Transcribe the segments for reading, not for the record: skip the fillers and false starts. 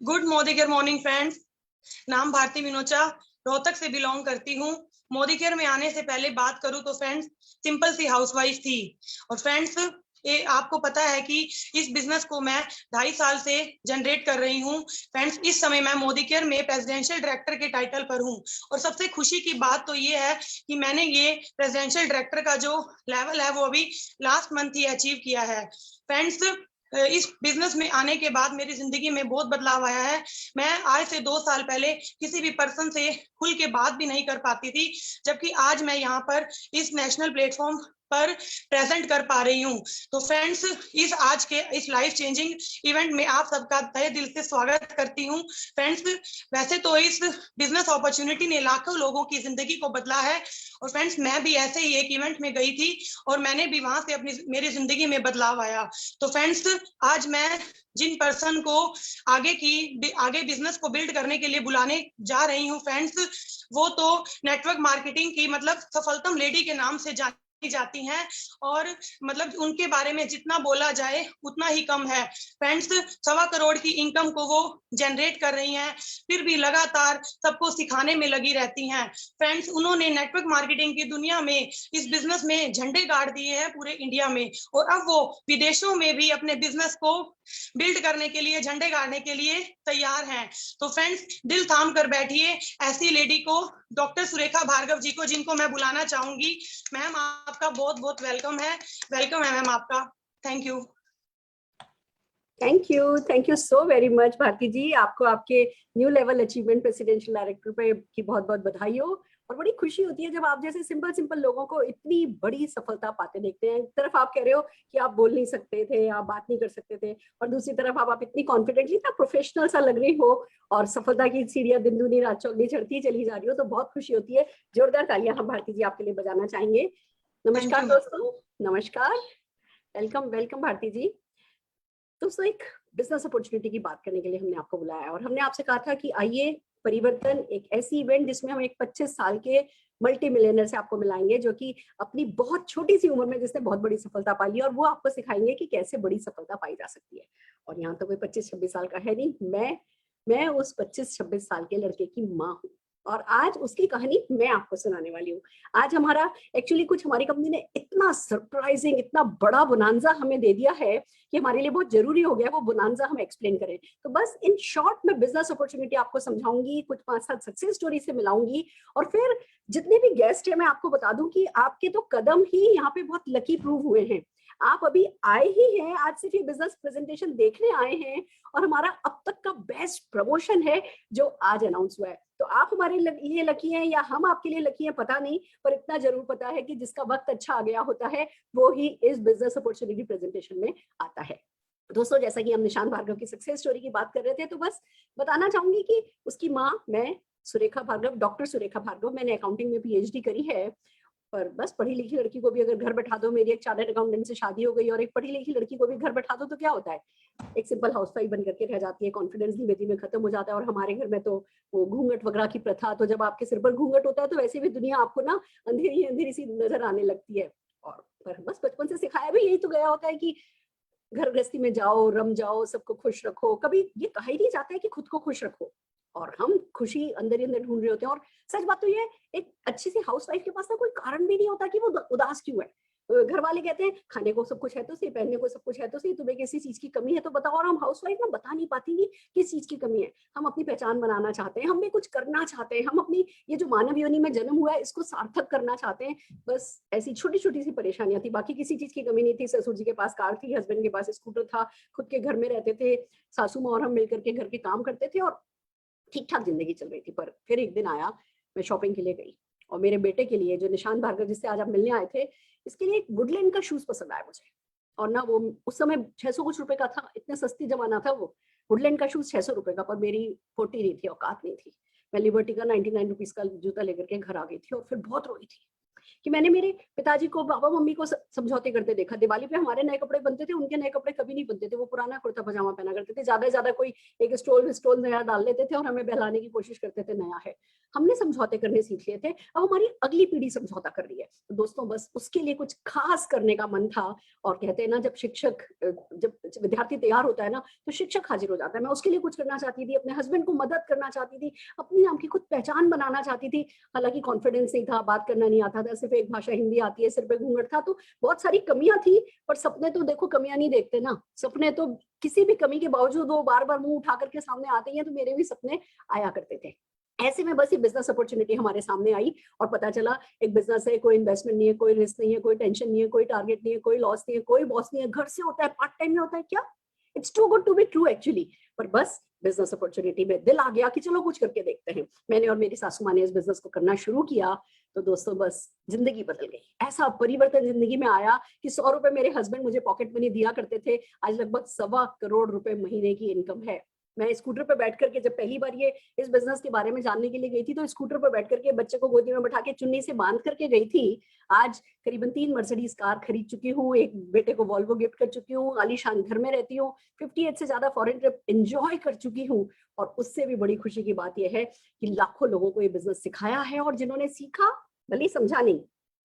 Good morning friends. नाम भारती विनोचा, रोहतक से belong करती हूँ। मोदी केयर में आने से पहले बात करूँ तो फ्रेंड्स सिंपल सी हाउसवाइफ थी। और फ्रेंड्स ये आपको पता है कि इस बिजनेस को मैं 2.5 साल से जनरेट कर रही हूँ। फ्रेंड्स इस समय मैं मोदी केयर में प्रेसिडेंशियल डायरेक्टर के टाइटल पर हूँ। और सबसे खुशी की बात तो ये है कि मैंने ये प्रेसिडेंशियल डायरेक्टर का जो लेवल है वो अभी लास्ट मंथ ही अचीव किया है। फ्रेंड्स इस बिजनेस में आने के बाद मेरी जिंदगी में बहुत बदलाव आया है। मैं आज से 2 साल पहले किसी भी पर्सन से खुल के बात भी नहीं कर पाती थी, जबकि आज मैं यहाँ पर इस नेशनल प्लेटफॉर्म पर प्रेजेंट कर पा रही हूँ। तो फ्रेंड्स इस आज के इस लाइफ चेंजिंग इवेंट में आप सबका तहे दिल से स्वागत करती हूँ। फ्रेंड्स वैसे तो इस बिजनेस अपॉर्चुनिटी ने लाखों लोगों की जिंदगी को बदला है। और फ्रेंड्स मैं भी ऐसे ही एक इवेंट में गई थी और मैंने भी वहां से मेरी जिंदगी में बदलाव आया। तो फ्रेंड्स आज मैं जिन पर्सन को आगे बिजनेस को बिल्ड करने के लिए बुलाने जा रही हूँ फ्रेंड्स, वो तो नेटवर्क मार्केटिंग की मतलब सफलतम लेडी के नाम से जानी जाती हैं। और मतलब उनके बारे में जितना बोला जाए उतना ही कम है। फ्रेंड्स 1.25 करोड़ की इनकम को वो जनरेट कर रही हैं, फिर भी लगातार सबको सिखाने में लगी रहती हैं। फ्रेंड्स उन्होंने नेटवर्क मार्केटिंग की दुनिया में इस बिजनेस में झंडे गाड़ दिए हैं पूरे इंडिया में, और अब वो विदेशों में भी अपने बिजनेस को बिल्ड करने के लिए झंडे गाड़ने के लिए तैयार हैं। तो फ्रेंड्स दिल थाम कर बैठिए ऐसी लेडी को, डॉक्टर सुरेखा भार्गव जी को, जिनको मैं बुलाना चाहूंगी। मैम आपका बहुत बहुत वेलकम है मैम आपका। Thank you. Thank you so very much Bharti ji. आपको आपके new level achievement presidential director पे की बहुत बहुत बधाई हो। और बड़ी खुशी होती है जब आप जैसे सिंपल लोगों को इतनी बड़ी सफलता पाते देखते हैं। एक तरफ आप कह रहे हो कि आप बोल नहीं सकते थे, आप बात नहीं कर सकते थे, और दूसरी तरफ आप इतनी कॉन्फिडेंटली इतना प्रोफेशनल सा लग रही हो और सफलता की सीढ़ियां दिन दूनी रात चौगनी चढ़ती चली जा रही हो, तो बहुत खुशी होती है। जोरदार तालियां हम भारती जी आपके लिए बजाना चाहेंगे। नमस्कार दोस्तों, नमस्कार, वेलकम वेलकम भारती जी। दोस्तों एक बिजनेस अपॉर्चुनिटी की बात करने के लिए हमने आपको बुलाया और हमने आपसे कहा था कि आइए परिवर्तन, एक ऐसी इवेंट जिसमें हम एक 25 साल के मल्टी मिलियनर से आपको मिलाएंगे जो कि अपनी बहुत छोटी सी उम्र में जिसने बहुत बड़ी सफलता पाई है, और वो आपको सिखाएंगे कि कैसे बड़ी सफलता पाई जा सकती है। और यहाँ तो कोई 25-26 साल का है नहीं, मैं उस 25-26 साल के लड़के की माँ हूँ और आज उसकी कहानी मैं आपको सुनाने वाली हूँ। आज हमारा एक्चुअली कुछ हमारी कंपनी ने इतना सरप्राइजिंग, इतना बड़ा बोनांजा हमें दे दिया है कि हमारे लिए बहुत जरूरी हो गया वो बोनांजा हम एक्सप्लेन करें। तो बस इन शॉर्ट में बिजनेस अपॉर्चुनिटी आपको समझाऊंगी, कुछ 5-7 सक्सेस स्टोरी से मिलाऊंगी, और फिर जितने भी गेस्ट है मैं आपको बता दूं कि आपके तो कदम ही यहाँ पे बहुत लकी प्रूव हुए हैं। आप अभी आए ही हैं, आज सिर्फ ये बिजनेस प्रेजेंटेशन देखने आए हैं, और हमारा अब तक का बेस्ट प्रमोशन है जो आज अनाउंस हुआ है। तो आप हमारे लिए लकी हैं या हम आपके लिए लकी हैं पता नहीं, पर इतना जरूर पता है कि जिसका वक्त अच्छा आ गया होता है वो ही इस बिजनेस अपॉर्चुनिटी प्रेजेंटेशन में आता है। दोस्तों जैसा कि हम निशांत भार्गव की सक्सेस स्टोरी की बात कर रहे थे, तो बस बताना चाहूंगी कि उसकी माँ मैं सुरेखा भार्गव, डॉक्टर सुरेखा भार्गव, मैंने अकाउंटिंग में पीएचडी करी है। पर बस पढ़ी लिखी लड़की को भी अगर घर बैठा दो, मेरी एक चार्टर्ड अकाउंटेंट से शादी हो गई और एक पढ़ी लिखी लड़की को भी घर बैठा दो तो क्या होता है, एक सिंपल हाउसवाइफ बन करके रह जाती है, कॉन्फिडेंस धीमे धीमे खत्म हो जाता है। और हमारे घर में तो वो घूंघट वगैरह की प्रथा, तो जब आपके सिर पर घूंघट होता है तो वैसे भी दुनिया आपको ना अंधेरी अंधेरी सी नजर आने लगती है। और पर बस बचपन से सिखाया भी यही तो गया होता है कि घर गृहस्थी में जाओ, रम जाओ, सबको खुश रखो, कभी ये कहा ही नहीं जाता है कि खुद को खुश रखो। और हम खुशी अंदर ही अंदर ढूंढ रहे होते हैं। और सच बात तो ये, एक अच्छी सी हाउसवाइफ के पास ना कोई कारण भी नहीं होता कि वो उदास क्यों है। घर वाले कहते हैं खाने को सब कुछ है तो सही, पहनने को सब कुछ है तो सही, तुम्हें किसी चीज की कमी है तो बताओ। और हम हाउसवाइफ ना बता नहीं पाती कि किस चीज की कमी है। हम अपनी पहचान बनाना चाहते हैं, हम भी कुछ करना चाहते हैं, हम अपनी ये जो मानव योनि में जन्म हुआ है इसको सार्थक करना चाहते हैं। बस ऐसी छोटी छोटी सी परेशानियां थी, बाकी किसी चीज की कमी नहीं थी। ससुर जी के पास कार थी, हस्बैंड के पास स्कूटर था, खुद के घर में रहते थे, सासू माँ और हम मिलकर के घर के काम करते थे और ठीक ठाक जिंदगी चल रही थी। पर फिर एक दिन आया, मैं शॉपिंग के लिए गई और मेरे बेटे के लिए, जो निशांत भार्गव जिससे आज आप मिलने आए थे, इसके लिए एक वुडलैंड का शूज पसंद आया मुझे। और ना वो उस समय 600 कुछ रुपए का था, इतने सस्ती जमाना था वो। वुडलैंड का शूज 600 रुपए का, पर मेरी 40 नहीं थी, औकात नहीं थी। मैं लिबर्टी का 99 रुपीज का जूता लेकर के घर आ गई थी और फिर बहुत रोई थी कि मैंने मेरे पिताजी को, पापा मम्मी को समझौते करते देखा। दिवाली पे हमारे नए कपड़े बनते थे, उनके नए कपड़े कभी नहीं बनते थे, वो पुराना कुर्ता पजामा पहना करते थे, ज्यादा से ज्यादा कोई एक स्टोल नया डाल लेते थे और हमें बहलाने की कोशिश करते थे नया है। हमने समझौते करने सीख लिए थे, अब हमारी अगली पीढ़ी समझौता कर रही है। तो दोस्तों बस उसके लिए कुछ खास करने का मन था, और कहते हैं ना जब विद्यार्थी तैयार होता है ना तो शिक्षक हाजिर हो जाता है। मैं उसके लिए कुछ करना चाहती थी, अपने हस्बैंड को मदद करना चाहती थी, अपनी नाम की खुद पहचान बनाना चाहती थी। हालांकि कॉन्फिडेंस नहीं था, बात करना नहीं आता था, सिर्फ एक भाषा हिंदी आती है, सिर पे घूंघट था, तो बहुत सारी कमियां थी। पर सपने तो देखो कमियां नहीं देखते ना, सपने तो किसी भी कमी के बावजूद वो बार बार मुंह उठा करके सामने आते हैं। तो मेरे भी सपने आया करते थे। ऐसे में बस ये बिजनेस अपॉर्चुनिटी हमारे सामने आई और पता चला एक बिजनेस है, कोई इन्वेस्टमेंट नहीं है, कोई रिस्क नहीं है, कोई टेंशन नहीं है, कोई टारगेट नहीं है, कोई लॉस नहीं है, कोई बॉस नहीं है, घर से होता है, पार्ट टाइम में होता है। क्या, it's too good to be true actually. पर बस बिजनेस अपॉर्चुनिटी में दिल आ गया कि चलो कुछ करके देखते हैं। मैंने और मेरी सासू माँ ने इस बिजनेस को करना शुरू किया। तो दोस्तों बस जिंदगी बदल गई, ऐसा परिवर्तन जिंदगी में आया कि 100 रुपए मेरे हस्बैंड मुझे पॉकेट मनी दिया करते थे, आज लगभग 1.25 करोड़ रुपए महीने की इनकम है। मैं स्कूटर पर बैठ करके जब पहली बार ये इस बिजनेस के बारे में जानने के लिए गई थी, तो स्कूटर पर बैठ करके बच्चे को गोदी में बैठा के चुन्नी से बांध करके गई थी। आज करीबन 3 मर्सिडीज कार खरीद चुकी हूँ, एक बेटे को वॉल्वो गिफ्ट कर चुकी हूँ, आलीशान घर में रहती हूँ, 58 से ज्यादा फॉरेन ट्रिप एंजॉय कर चुकी हूँ। और उससे भी बड़ी खुशी की बात यह है कि लाखों लोगों को ये बिजनेस सिखाया है, और जिन्होंने सीखा, भले समझा नहीं,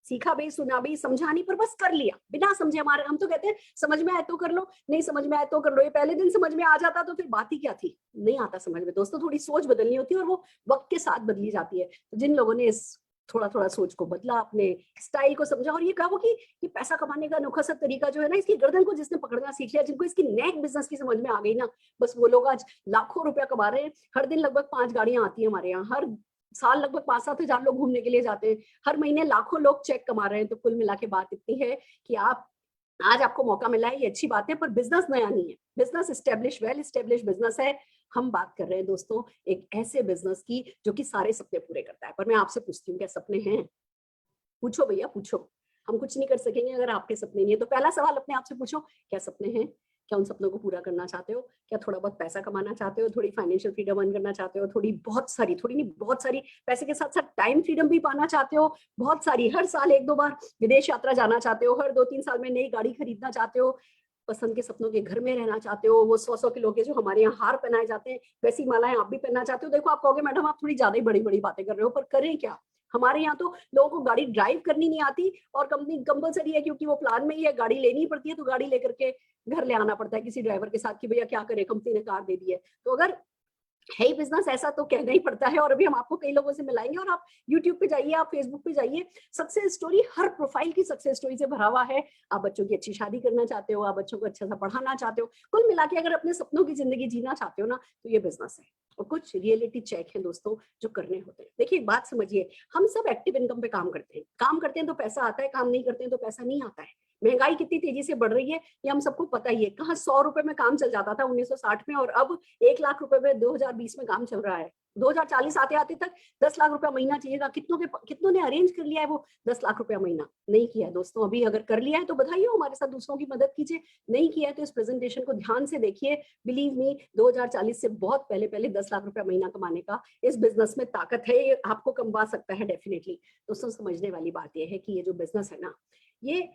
सीखा भी, सुना भी, समझा नहीं, पर बस कर लिया बिना समझे। हमारे हम तो कहते हैं समझ में आए तो कर लो, नहीं समझ में आए तो कर लो। ये पहले दिन समझ में आ जाता तो फिर बात ही क्या थी। नहीं आता समझ में दोस्तों, थोड़ी सोच बदलनी होती है और वो वक्त के साथ बदली जाती है। तो जिन लोगों ने इस थोड़ा थोड़ा सोच को बदला, अपने स्टाइल को समझा, और ये कहा कि ये पैसा कमाने का अनोखा सा तरीका जो है ना, इसकी गर्दन को जिसने पकड़ना सीख लिया, जिनको इसकी नेक बिजनेस की समझ में आ गई ना, बस वो लोग आज लाखों रुपया कमा रहे हैं। हर दिन लगभग 5 गाड़ियां आती है हमारे यहाँ, हर साल लगभग 5-7 हजार लोग घूमने के लिए जाते हैं, हर महीने लाखों लोग चेक कमा रहे हैं। तो कुल मिला के बात इतनी है कि आप आज आपको मौका मिला है, ये अच्छी बात है, पर बिजनेस नया नहीं है, business establish, well establish business है। हम बात कर रहे हैं दोस्तों एक ऐसे बिजनेस की जो कि सारे सपने पूरे करता है। पर मैं आपसे पूछती हूँ, क्या सपने हैं? पूछो भैया, पूछो। हम कुछ नहीं कर सकेंगे अगर आपके सपने नहीं है। तो पहला सवाल अपने आप से पूछो, क्या सपने हैं? क्या उन सपनों को पूरा करना चाहते हो? क्या थोड़ा बहुत पैसा कमाना चाहते हो, थोड़ी फाइनेंशियल फ्रीडम अर्न करना चाहते हो, थोड़ी बहुत सारी, थोड़ी नहीं बहुत सारी, पैसे के साथ साथ टाइम फ्रीडम भी पाना चाहते हो, बहुत सारी, हर साल 1-2 बार विदेश यात्रा जाना चाहते हो, हर 2-3 साल में नई गाड़ी खरीदना चाहते हो, पसंद के सपनों के घर में रहना चाहते हो, वो 100-100 किलो के जो हमारे यहाँ हार पहनाए जाते हैं वैसी मालाएं आप भी पहनना चाहते हो। देखो आप कहोगे मैडम आप थोड़ी ज्यादा ही बड़ी बड़ी बातें कर रहे हो, पर करें क्या? हमारे यहाँ तो लोगों को गाड़ी ड्राइव करनी नहीं आती, और कंपनी कंपलसरी है क्योंकि वो प्लान में ही है, गाड़ी लेनी पड़ती है, तो गाड़ी लेकर के घर ले आना पड़ता है किसी ड्राइवर के साथ कि भैया क्या करे, कंपनी ने कार दे दी है। तो अगर है ही बिजनेस ऐसा तो कहना ही पड़ता है। और अभी हम आपको कई लोगों से मिलाएंगे, और आप यूट्यूब पे जाइए, आप फेसबुक पे जाइए, सक्सेस स्टोरी, हर प्रोफाइल की सक्सेस स्टोरी से भरा हुआ है। आप बच्चों की अच्छी शादी करना चाहते हो, आप बच्चों को अच्छा सा पढ़ाना चाहते हो, कुल मिला के अगर अपने सपनों की जिंदगी जीना चाहते हो ना, तो ये बिजनेस है। और कुछ रियलिटी चेक है दोस्तों जो करने होते हैं। देखिए एक बात समझिए, हम सब एक्टिव इनकम पे काम करते हैं, काम करते हैं तो पैसा आता है, काम नहीं करते हैं तो पैसा नहीं आता है। महंगाई कितनी तेजी से बढ़ रही है ये हम सबको पता ही है। कहाँ 100 रुपए में काम चल जाता था 1960 में, और अब 1 लाख रुपए में 2020 में काम चल रहा है। 2040 आते आते तक 10 लाख रुपया महीना चाहिएगा। कितनों ने अरेंज कर लिया है वो 10 लाख रुपया महीना? नहीं किया दोस्तों। अभी अगर कर लिया है तो बधाई हो, हमारे साथ दूसरों की मदद कीजिए। नहीं किया है तो इस प्रेजेंटेशन को ध्यान से देखिए। बिलीव मी, 2040 से बहुत पहले पहले 10 लाख रुपया महीना कमाने का इस बिजनेस में ताकत है, ये आपको कमवा सकता है डेफिनेटली। दोस्तों समझने वाली बात यह है कि ये जो बिजनेस है ना, ये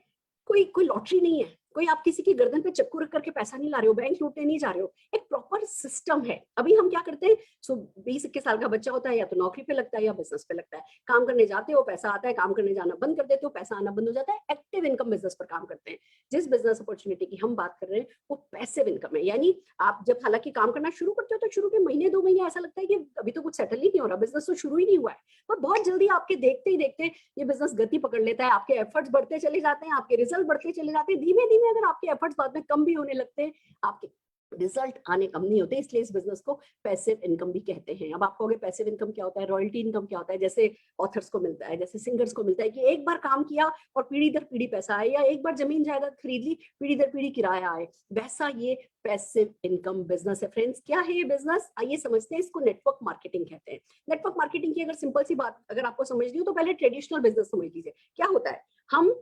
कोई लॉटरी नहीं है, कोई आप किसी की गर्दन पे चक्कू रख करके पैसा नहीं ला रहे हो, बैंक लूटने नहीं जा रहे हो। एक प्रॉपर सिस्टम है। अभी हम क्या करते हैं, 20-21 साल का बच्चा होता है, या तो नौकरी पे लगता है या बिजनेस पे लगता है। काम करने जाते हो, पैसा आता है, काम करने जाना बंद कर देते हो, पैसा आना बंद हो जाता है। एक्टिव इनकम बिजनेस पर काम करते हैं। जिस बिजनेस अपॉर्चुनिटी की हम बात कर रहे हैं वो पैसिव इनकम है। यानी आप जब हालांकि काम करना शुरू करते हो तो शुरू के महीने 2 महीने ऐसा लगता है कि अभी तो कुछ सेटल ही नहीं हो रहा, बिजनेस तो शुरू ही नहीं हुआ है। पर बहुत जल्दी आपके देखते ही देखते ये बिजनेस गति पकड़ लेता है, आपके एफर्ट्स बढ़ते चले जाते हैं, आपके रिजल्ट बढ़ते चले जाते हैं। धीमे धीमे अगर आपके एफर्ट्स बाद में कम भी होने लगते हैं, आपके रिजल्ट आने कम नहीं होते। इसलिए इस बिजनेस को पैसिव इनकम भी कहते हैं। अब आप कहोगे पैसिव इनकम क्या होता है, रॉयल्टी इनकम क्या होता है? जैसे ऑथर्स को मिलता है, जैसे सिंगर्स को मिलता है कि एक बार काम किया और पीढ़ी दर पीढ़ी पैसा आए, या एक बार जमीन जायदाद खरीद ली, पीढ़ी दर पीढ़ी किराया आए, वैसा ये पैसिव इनकम बिजनेस है। फ्रेंड्स क्या है ये बिजनेस, आइए समझते हैं। इसको नेटवर्क मार्केटिंग कहते हैं। नेटवर्क मार्केटिंग की अगर सिंपल सी बात अगर आपको समझनी हो तो पहले ट्रेडिशनल बिजनेस समझ लीजिए। क्या होता है, हम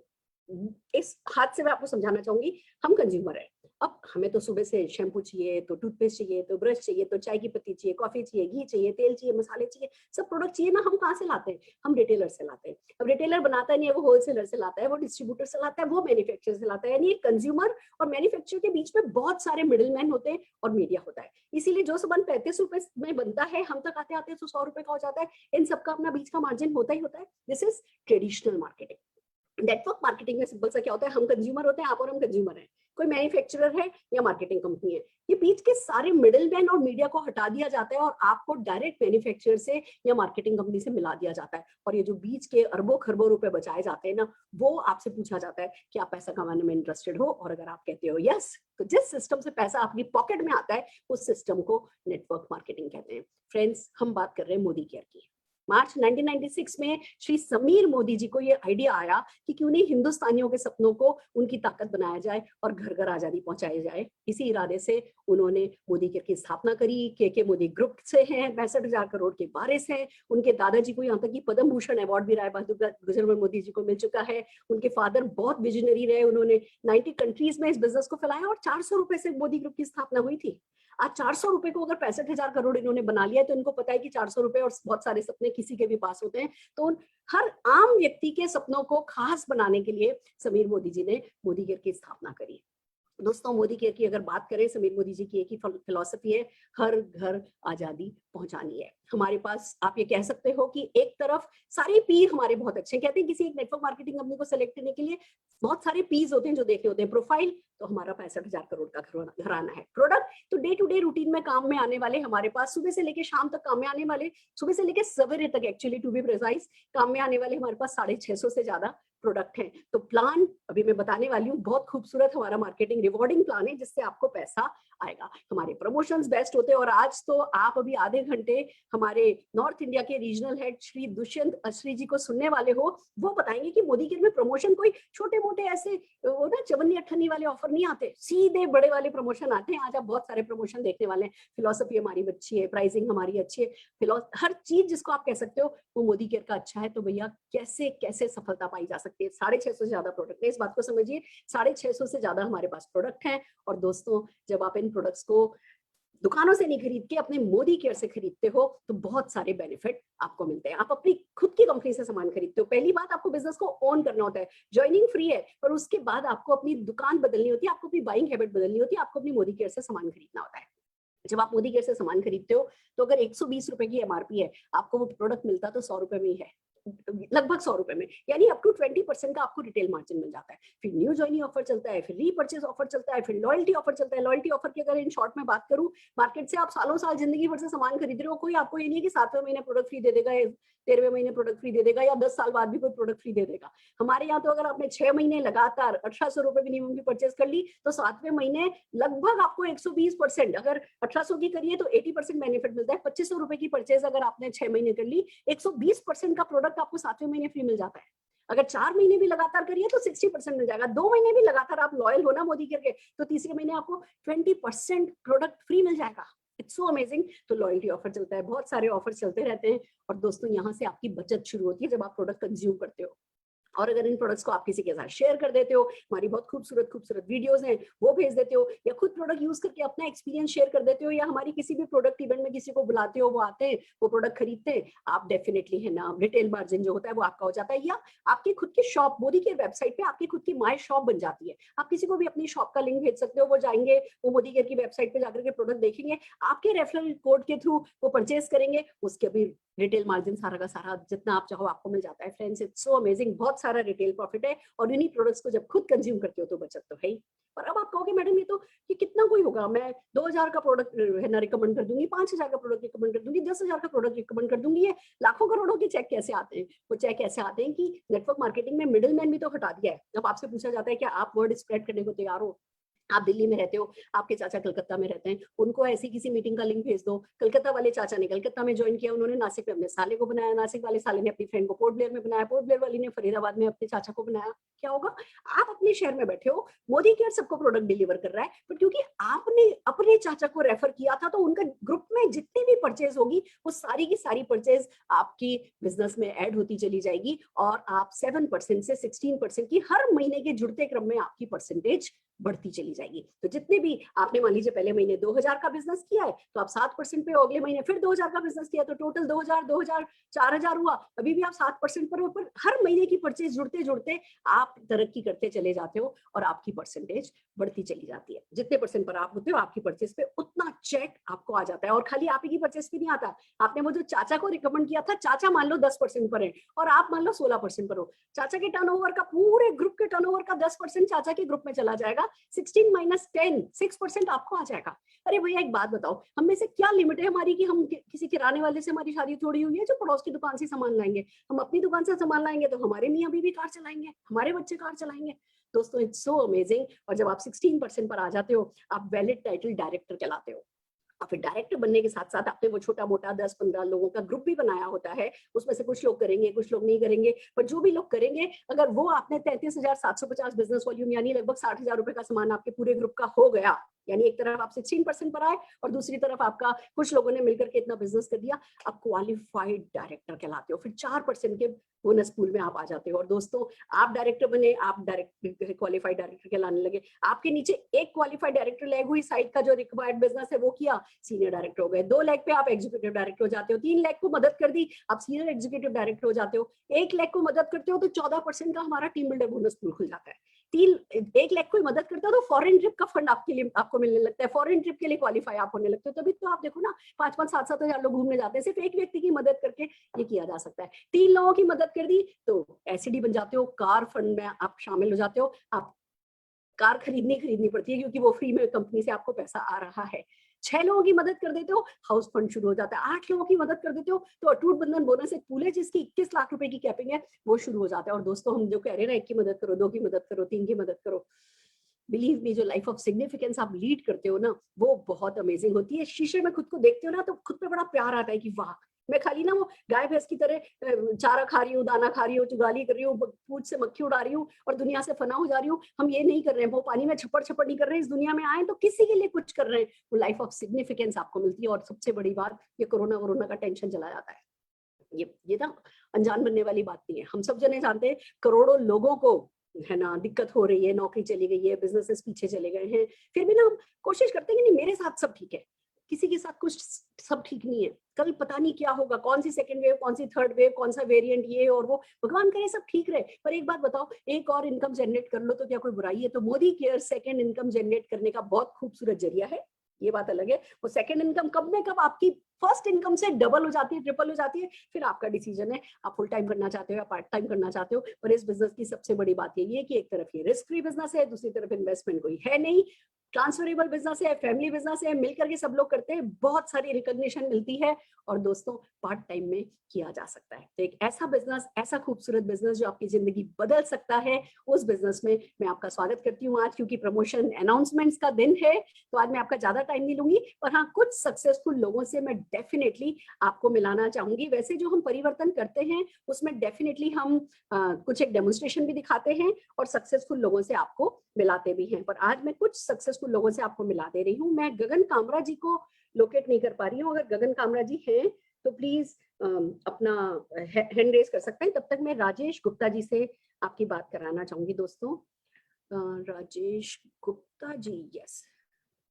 इस हाथ से मैं आपको समझाना चाहूंगी, हम कंज्यूमर है, अब हमें तो सुबह से शैम्पू चाहिए, तो टूथपेस्ट चाहिए, तो ब्रश चाहिए, तो चाय की पत्ती चाहिए, कॉफी चाहिए, घी चाहिए, तेल चाहिए, मसाले चाहिए, सब प्रोडक्ट चाहिए ना। हम कहाँ से लाते हैं? हम रिटेलर से लाते हैं। अब रिटेलर बनाता नहीं है, वो होलसेलर से लाता है, वो डिस्ट्रीब्यूटर से लाता है, वो मैन्युफैक्चरर से लाता है। यानी कंज्यूमर और मैन्युफैक्चरर के बीच में बहुत सारे मिडिलमैन होते हैं और मीडिया होता है। इसीलिए जो सामान 35 रुपए में बनता है, हम तक आते आते तो 100 रुपए का हो जाता है। इन सबका अपना बीच का मार्जिन होता ही होता है। This is traditional marketing. Network marketing में सिंपल सा क्या होता है, हम कंज्यूमर होते हैं, आप और हम कंज्यूमर हैं, कोई मैन्युफैक्चरर है या मार्केटिंग कंपनी है, ये बीच के सारे मिडिलमैन और मीडिया को हटा दिया जाता है और आपको डायरेक्ट मैन्युफैक्चरर से या मार्केटिंग कंपनी से मिला दिया जाता है। और ये जो बीच के अरबों खरबों रुपए बचाए जाते हैं ना, वो आपसे पूछा जाता है कि आप पैसा कमाने में इंटरेस्टेड हो, और अगर आप कहते हो यस, तो जिस सिस्टम से पैसा आपकी पॉकेट में आता है उस सिस्टम को नेटवर्क मार्केटिंग कहते हैं। फ्रेंड्स, हम बात कर रहे हैं मोदी केयर की। मार्च 1996 में श्री समीर मोदी जी को ये आइडिया आया कि क्यों नहीं हिंदुस्तानियों के सपनों को उनकी ताकत बनाया जाए और घर घर आजादी पहुंचाई जाए। इसी इरादे से उन्होंने मोदी केयर की स्थापना करी। के मोदी ग्रुप से हैं, 62,000 करोड़ के वारिस हैं। उनके दादाजी को यहाँ तक कि पद्म भूषण अवार्ड भी राय बहादुर गुजरमल मोदी जी को मिल चुका है। उनके फादर बहुत विजनरी रहे, उन्होंने 90 कंट्रीज में इस बिजनेस को फैलाया और 400 रुपए से मोदी ग्रुप की स्थापना हुई थी। आज 400 रुपए को अगर 65,000 करोड़ इन्होंने बना लिया है, तो इनको पता है कि 400 रुपए और बहुत सारे सपने किसी के भी पास होते हैं। तो हर आम व्यक्ति के सपनों को खास बनाने के लिए समीर मोदी जी ने मोदी केयर की स्थापना करी। दोस्तों, मोदी केयर की अगर बात करें, समीर मोदी जी की एक ही फिलॉसफी है, हर घर आजादी पहुंचानी है। हमारे पास आप ये कह सकते हो कि एक तरफ सारे पीर हमारे बहुत अच्छे हैं। कहते हैं किसी एक नेटवर्क मार्केटिंग कंपनी को सेलेक्ट करने के लिए बहुत सारे पीस होते हैं जो देखने होते हैं। प्रोफाइल तो हमारा 65,000 करोड़ का घराना है। प्रोडक्ट तो डे टू डे रूटीन में काम में आने वाले, हमारे पास सुबह से लेकर शाम तक काम में आने वाले, सुबह से लेकर सवेरे तक एक्चुअली टू बी प्रिसाइज काम में आने वाले हमारे पास 650 से ज्यादा प्रोडक्ट हैं। तो प्लान अभी मैं बताने वाली हूँ, बहुत खूबसूरत हमारा मार्केटिंग रिवॉर्डिंग प्लान है जिससे आपको पैसा आएगा। हमारे प्रमोशंस बेस्ट होते हैं। और आज तो आप अभी आधे घंटे हमारे नॉर्थ इंडिया के रीजनल हेड श्री दुष्यंत अश्री जी को सुनने वाले हो। वो बताएंगे कि मोदी केयर में प्रमोशन कोई छोटे मोटे ऐसे वो ना चवन्नी अठन्नी वाले ऑफर नहीं आते, सीधे बड़े वाले प्रमोशन आते हैं। आज आप बहुत सारे प्रमोशन देखने वाले हैं। फिलॉसफी हमारी अच्छी है, प्राइसिंग हमारी अच्छी है, हर चीज जिसको आप कह सकते हो वो मोदी केयर का अच्छा है। तो भैया कैसे कैसे सफलता पाई जा सकती है? 650 से ज्यादा प्रोडक्ट है, इस बात को समझिए। 650 से ज्यादा हमारे पास प्रोडक्ट हैं। और दोस्तों, जब आप इन प्रोडक्ट्स को दुकानों से नहीं खरीद के अपने मोदी केयर से खरीदते हो तो बहुत सारे बेनिफिट आपको मिलते हैं। आप अपनी खुद की कंपनी से सामान खरीदते हो। पहली बात, आपको बिजनेस को ओन करना होता है, ज्वाइनिंग फ्री है, पर उसके बाद आपको अपनी दुकान बदलनी होती है, आपको अपनी बाइंग हैबिट बदलनी होती है, आपको अपनी मोदी केयर से सामान खरीदना होता है। जब आप मोदी केयर से सामान खरीदते हो तो अगर 120 रुपए की एमआरपी है, आपको वो प्रोडक्ट मिलता तो 100 रुपए में ही है, लगभग 100 रुपए में, यानी अप टू 20% का आपको रिटेल मार्जिन मिल जाता है। फिर न्यू ज्वाइनिंग ऑफर चलता है, फिर रीपर्चेज ऑफर चलता है, फिर लॉयल्टी ऑफर चलता है। लॉयल्टी ऑफर की अगर इन शॉर्ट में बात करूं, मार्केट से आप सालों साल जिंदगी भर से सामान खरीद रहे हो, कोई आपको ये नहीं है कि 7वें महीने प्रोडक्ट फ्री दे देगा, 13वें महीने प्रोडक्ट फ्री दे देगा, या 10 साल बाद भी कोई प्रोडक्ट फ्री दे देगा। हमारे यहाँ तो अगर आपने 6 महीने लगातार 1800 रुपए मिनिमम की परचेज कर ली तो 7वें महीने लगभग आपको 120%, अगर 1800 की करिए तो 80% बेनिफिट मिलता है। 2500 रुपए की परचेज अगर आपने 6 महीने कर ली, 120% का प्रोडक्ट आपको 7वें महीने फ्री मिल जाता है। अगर 4 महीने भी लगातार करिए तो 60% मिल जाएगा। 2 महीने भी लगातार आप लॉयल हो ना मोदी केयर के, तो तीसरे महीने आपको 20% प्रोडक्ट फ्री मिल जाएगा। It's so amazing. तो लॉयल्टी ऑफर चलता है, बहुत सारे ऑफर चलते रहते हैं। और दोस्तों, यहाँ से आपकी बचत शुरू होती है जब आप प्रोडक्ट कंज्यूम करते हो। और अगर इन प्रोडक्ट्स को आप किसी के साथ शेयर कर देते हो, हमारी बहुत खूबसूरत खूबसूरत वीडियोस हैं वो भेज देते हो, या खुद प्रोडक्ट यूज करके अपना एक्सपीरियंस शेयर कर देते हो, या हमारी किसी भी प्रोडक्ट इवेंट में किसी को बुलाते हो, वो आते हैं, वो प्रोडक्ट खरीदते हैं, आप डेफिनेटली है ना रिटेल मार्जिन जो होता है वो आपका हो जाता है। या आपकी खुद की शॉप मोदी केयर वेबसाइट पे आपकी खुद की माय शॉप बन जाती है। आप किसी को भी अपनी शॉप का लिंक भेज सकते हो, वो जाएंगे, वो मोदी केयर की वेबसाइट पे जाकर के प्रोडक्ट देखेंगे, आपके रेफरल कोड के थ्रू वो परचेज करेंगे, उसके भी रिटेल मार्जिन सारा का सारा जितना आप चाहो आपको मिल जाता है। Friends, it's so amazing. बहुत सारा रिटेल प्रॉफिट है और इन्हीं प्रोडक्ट्स को जब खुद कंज्यूम करते हो तो बचत तो है ही। और अब आप कहोगे मैडम ये कितना कोई होगा, मैं 2000 का प्रोडक्ट है ना रिकमेंड कर दूंगी, 5000 का प्रोडक्ट रिकमेंड कर दूंगी, 10,000 का प्रोडक्ट रिकमेंड कर दूंगी, ये लाखों करोड़ों के चेक कैसे आते हैं? वो चेक ऐसे आते हैं कि नेटवर्क मार्केटिंग में मिडिल मैन भी तो हटा दिया है। जब आपसे पूछा जाता है कि आप वर्ड स्प्रेड करने को तैयार हो, आप दिल्ली में रहते हो, आपके चाचा कलकत्ता में रहते हैं, उनको ऐसी किसी मीटिंग का लिंक भेज दो। कलकत्ता वाले चाचा ने कलकत्ता में ज्वाइन किया, उन्होंने नासिक में अपने साले को बनाया, नासिक वाले साले ने अपनी फ्रेंड को पोर्ट ब्लेयर में बनाया, पोर्ट ब्लेयर वाली ने फरीदाबाद में अपने चाचा को बनाया। क्या होगा? आप अपने शहर में बैठे हो, मोदी केयर सबको प्रोडक्ट डिलीवर कर रहा है, पर क्योंकि आपने अपने चाचा को रेफर किया था तो उनका ग्रुप में जितनी भी परचेज होगी वो सारी की सारी परचेज आपकी बिजनेस में ऐड होती चली जाएगी, और आप 7% से 16% की हर महीने के जुड़ते क्रम में आपकी परसेंटेज बढ़ती चली जाएगी। तो जितने भी आपने मान लीजिए पहले महीने 2000 का बिजनेस किया है तो आप 7% पे, अगले महीने फिर 2000 का बिजनेस किया तो टोटल 2000 4000 हुआ, अभी भी आप 7% पर हो। पर हर महीने की परचेज जुड़ते जुड़ते आप तरक्की करते चले जाते हो और आपकी परसेंटेज बढ़ती चली जाती है। जितने परसेंट पर आप होते हो आपकी परचेज पे उतना चेक आपको आ जाता है। और खाली आप ही की परचेज पे नहीं आता, आपने वो जो चाचा को रिकमेंड किया था, चाचा मान लो 10% पर है और आप मान लो 16% पर हो, चाचा के टर्नओवर का, पूरे ग्रुप के टर्नओवर का 10% चाचा के ग्रुप में चला जाएगा, 16 माइनस 10, 6% आपको आ जाएगा। अरे भैया एक बात बताओ, हम में से क्या लिमिट है हमारी कि हम किसी किराने वाले से हमारी शादी थोड़ी हुई है जो पड़ोस की दुकान से सामान लाएंगे। हम अपनी दुकान से सामान लाएंगे तो हमारे मियां बीवी कार चलाएंगे, हमारे बच्चे कार चलाएंगे। दोस्तों इट्स सो अमेजिंग। और जब आप 16% पर आ जाते हो आप वैलिड टाइटल डायरेक्टर कहलाते हो। और फिर डायरेक्टर बनने के साथ साथ आपने वो छोटा मोटा 10-15 लोगों का ग्रुप भी बनाया होता है, उसमें से कुछ लोग करेंगे कुछ लोग नहीं करेंगे, पर जो भी लोग करेंगे अगर वो आपने 33,750 बिजनेस वॉल्यूम यानी लगभग 60,000 रुपए का सामान आपके पूरे ग्रुप का हो गया, यानी एक तरफ आप 16% पर आए और दूसरी तरफ आपका कुछ लोगों ने मिलकर के इतना बिजनेस कर दिया, आप क्वालिफाइड डायरेक्टर कहलाते हो। फिर 4% के बोनस पूल में आप आ जाते हो। और दोस्तों आप डायरेक्टर बने, आप डायरेक्टर क्वालिफाइड डायरेक्टर कहलाने लगे, आपके नीचे एक क्वालिफाइड डायरेक्टर लेग हुई, साइड का जो रिक्वायर्ड बिजनेस है वो किया, सीनियर डायरेक्टर हो गए। 2 लेग पे आप एग्जीक्यूटिव डायरेक्टर हो जाते हो, 3 लेग को मदद कर दी आप सीनियर एग्जीक्यूटिव डायरेक्टर हो जाते हो, 1 लेग को मदद करते हो तो 14% का हमारा टीम बिल्डर बोनस पूल खुल जाता है। 1 लाख कोई मदद करता है तो फॉरेन ट्रिप का फंड आपके लिए आपको मिलने लगता है, फॉरेन ट्रिप के लिए क्वालिफाई आप होने लगते हो। तभी तो आप देखो ना 5-5 7-7 हजार लोग घूमने जाते हैं, सिर्फ एक व्यक्ति की मदद करके ये किया जा सकता है। 3 लोगों की मदद कर दी तो एसडी बन जाते हो, कार फंड में आप शामिल हो जाते हो। आप कार खरीदनी पड़ती है क्योंकि वो फ्री में कंपनी से आपको पैसा आ रहा है। 6 लोगों की मदद कर देते हो, हाउस फंड शुरू हो जाता है। 8 लोगों की मदद कर देते हो तो अटूट बंधन बोनस एक पूल है जिसकी 21 लाख रुपए की कैपिंग है, वो शुरू हो जाता है। और दोस्तों हम जो कह रहे हैं ना, 1 की मदद करो, 2 की मदद करो, 3 की मदद करो, बिलीव मी जो लाइफ ऑफ सिग्निफिकेंस आप लीड करते हो ना वो बहुत अमेजिंग होती है। शीशे में खुद को देखते हो ना तो खुद पे बड़ा प्यार आता है कि वाह, मैं खाली ना वो गाय भैंस की तरह चारा खा रही हूँ, दाना खा रही हूँ, चुगाली कर रही हूँ, पूछ से मक्खी उड़ा रही हूँ और दुनिया से फना हो जा रही हूँ। हम ये नहीं कर रहे हैं, वो पानी में छप्पड़ छप्पड़ नहीं कर रहे हैं, इस दुनिया में आए तो किसी के लिए कुछ कर रहे हैं। वो लाइफ ऑफ सिग्निफिकेंस आपको मिलती है। और सबसे बड़ी बात, ये कोरोना का टेंशन चला जाता है। ये ना अनजान बनने वाली बात नहीं है। हम सब जने जानते हैं करोड़ों लोगों को है ना दिक्कत हो रही है, नौकरी चली गई है, बिजनेसेस पीछे चले गए हैं, फिर भी ना हम कोशिश करते हैं कि नहीं मेरे साथ सब ठीक है, किसी के साथ कुछ सब ठीक नहीं है। कल पता नहीं क्या होगा, कौन सी सेकंड वेव, कौन सी थर्ड वेव, कौन सा वेरिएंट, ये और वो, भगवान करे सब ठीक रहे। पर एक बात बताओ, एक और इनकम जनरेट कर लो तो क्या कोई बुराई है? तो Modi care second income generate करने का बहुत खूबसूरत जरिया है, ये बात अलग है। वो सेकंड इनकम कब में कब आपकी फर्स्ट इनकम से डबल हो जाती है, ट्रिपल हो जाती है, फिर आपका डिसीजन है आप फुल टाइम करना चाहते हो या पार्ट टाइम करना चाहते हो। पर इस बिजनेस की सबसे बड़ी बात यही है कि एक तरफ ये रिस्क फ्री बिजनेस है, दूसरी तरफ इन्वेस्टमेंट कोई है नहीं, ट्रांसफरेबल बिजनेस है, फैमिली बिजनेस है, मिलकर के सब लोग करते हैं, बहुत सारी रिकॉग्निशन मिलती है और दोस्तों पार्ट टाइम में किया जा सकता है। तो एक ऐसा बिजनेस, ऐसा खूबसूरत बिजनेस जो आपकी जिंदगी बदल सकता है, उस बिजनेस में मैं आपका स्वागत करती हूँ आज। क्योंकि प्रमोशन अनाउंसमेंट्स का दिन है तो आज मैं आपका ज्यादा टाइम नहीं लूंगी, पर हाँ कुछ सक्सेसफुल लोगों से मैं डेफिनेटली आपको मिलाना चाहूंगी। वैसे जो हम परिवर्तन करते हैं उसमें डेफिनेटली हम कुछ एक डेमोन्स्ट्रेशन भी दिखाते हैं और सक्सेसफुल लोगों से आपको मिलाते भी हैं। पर आज मैं कुछ सक्सेसफुल लोगों से आपको मिला दे रही हूँ। मैं गगन कामरा जी को लोकेट नहीं कर पा रही हूँ, अगर गगन कामरा जी हैं तो प्लीज अपना हैंड रेज कर सकते हैं। तब तक मैं राजेश गुप्ता जी से आपकी बात कराना चाहूंगी। दोस्तों राजेश गुप्ता जी, यस,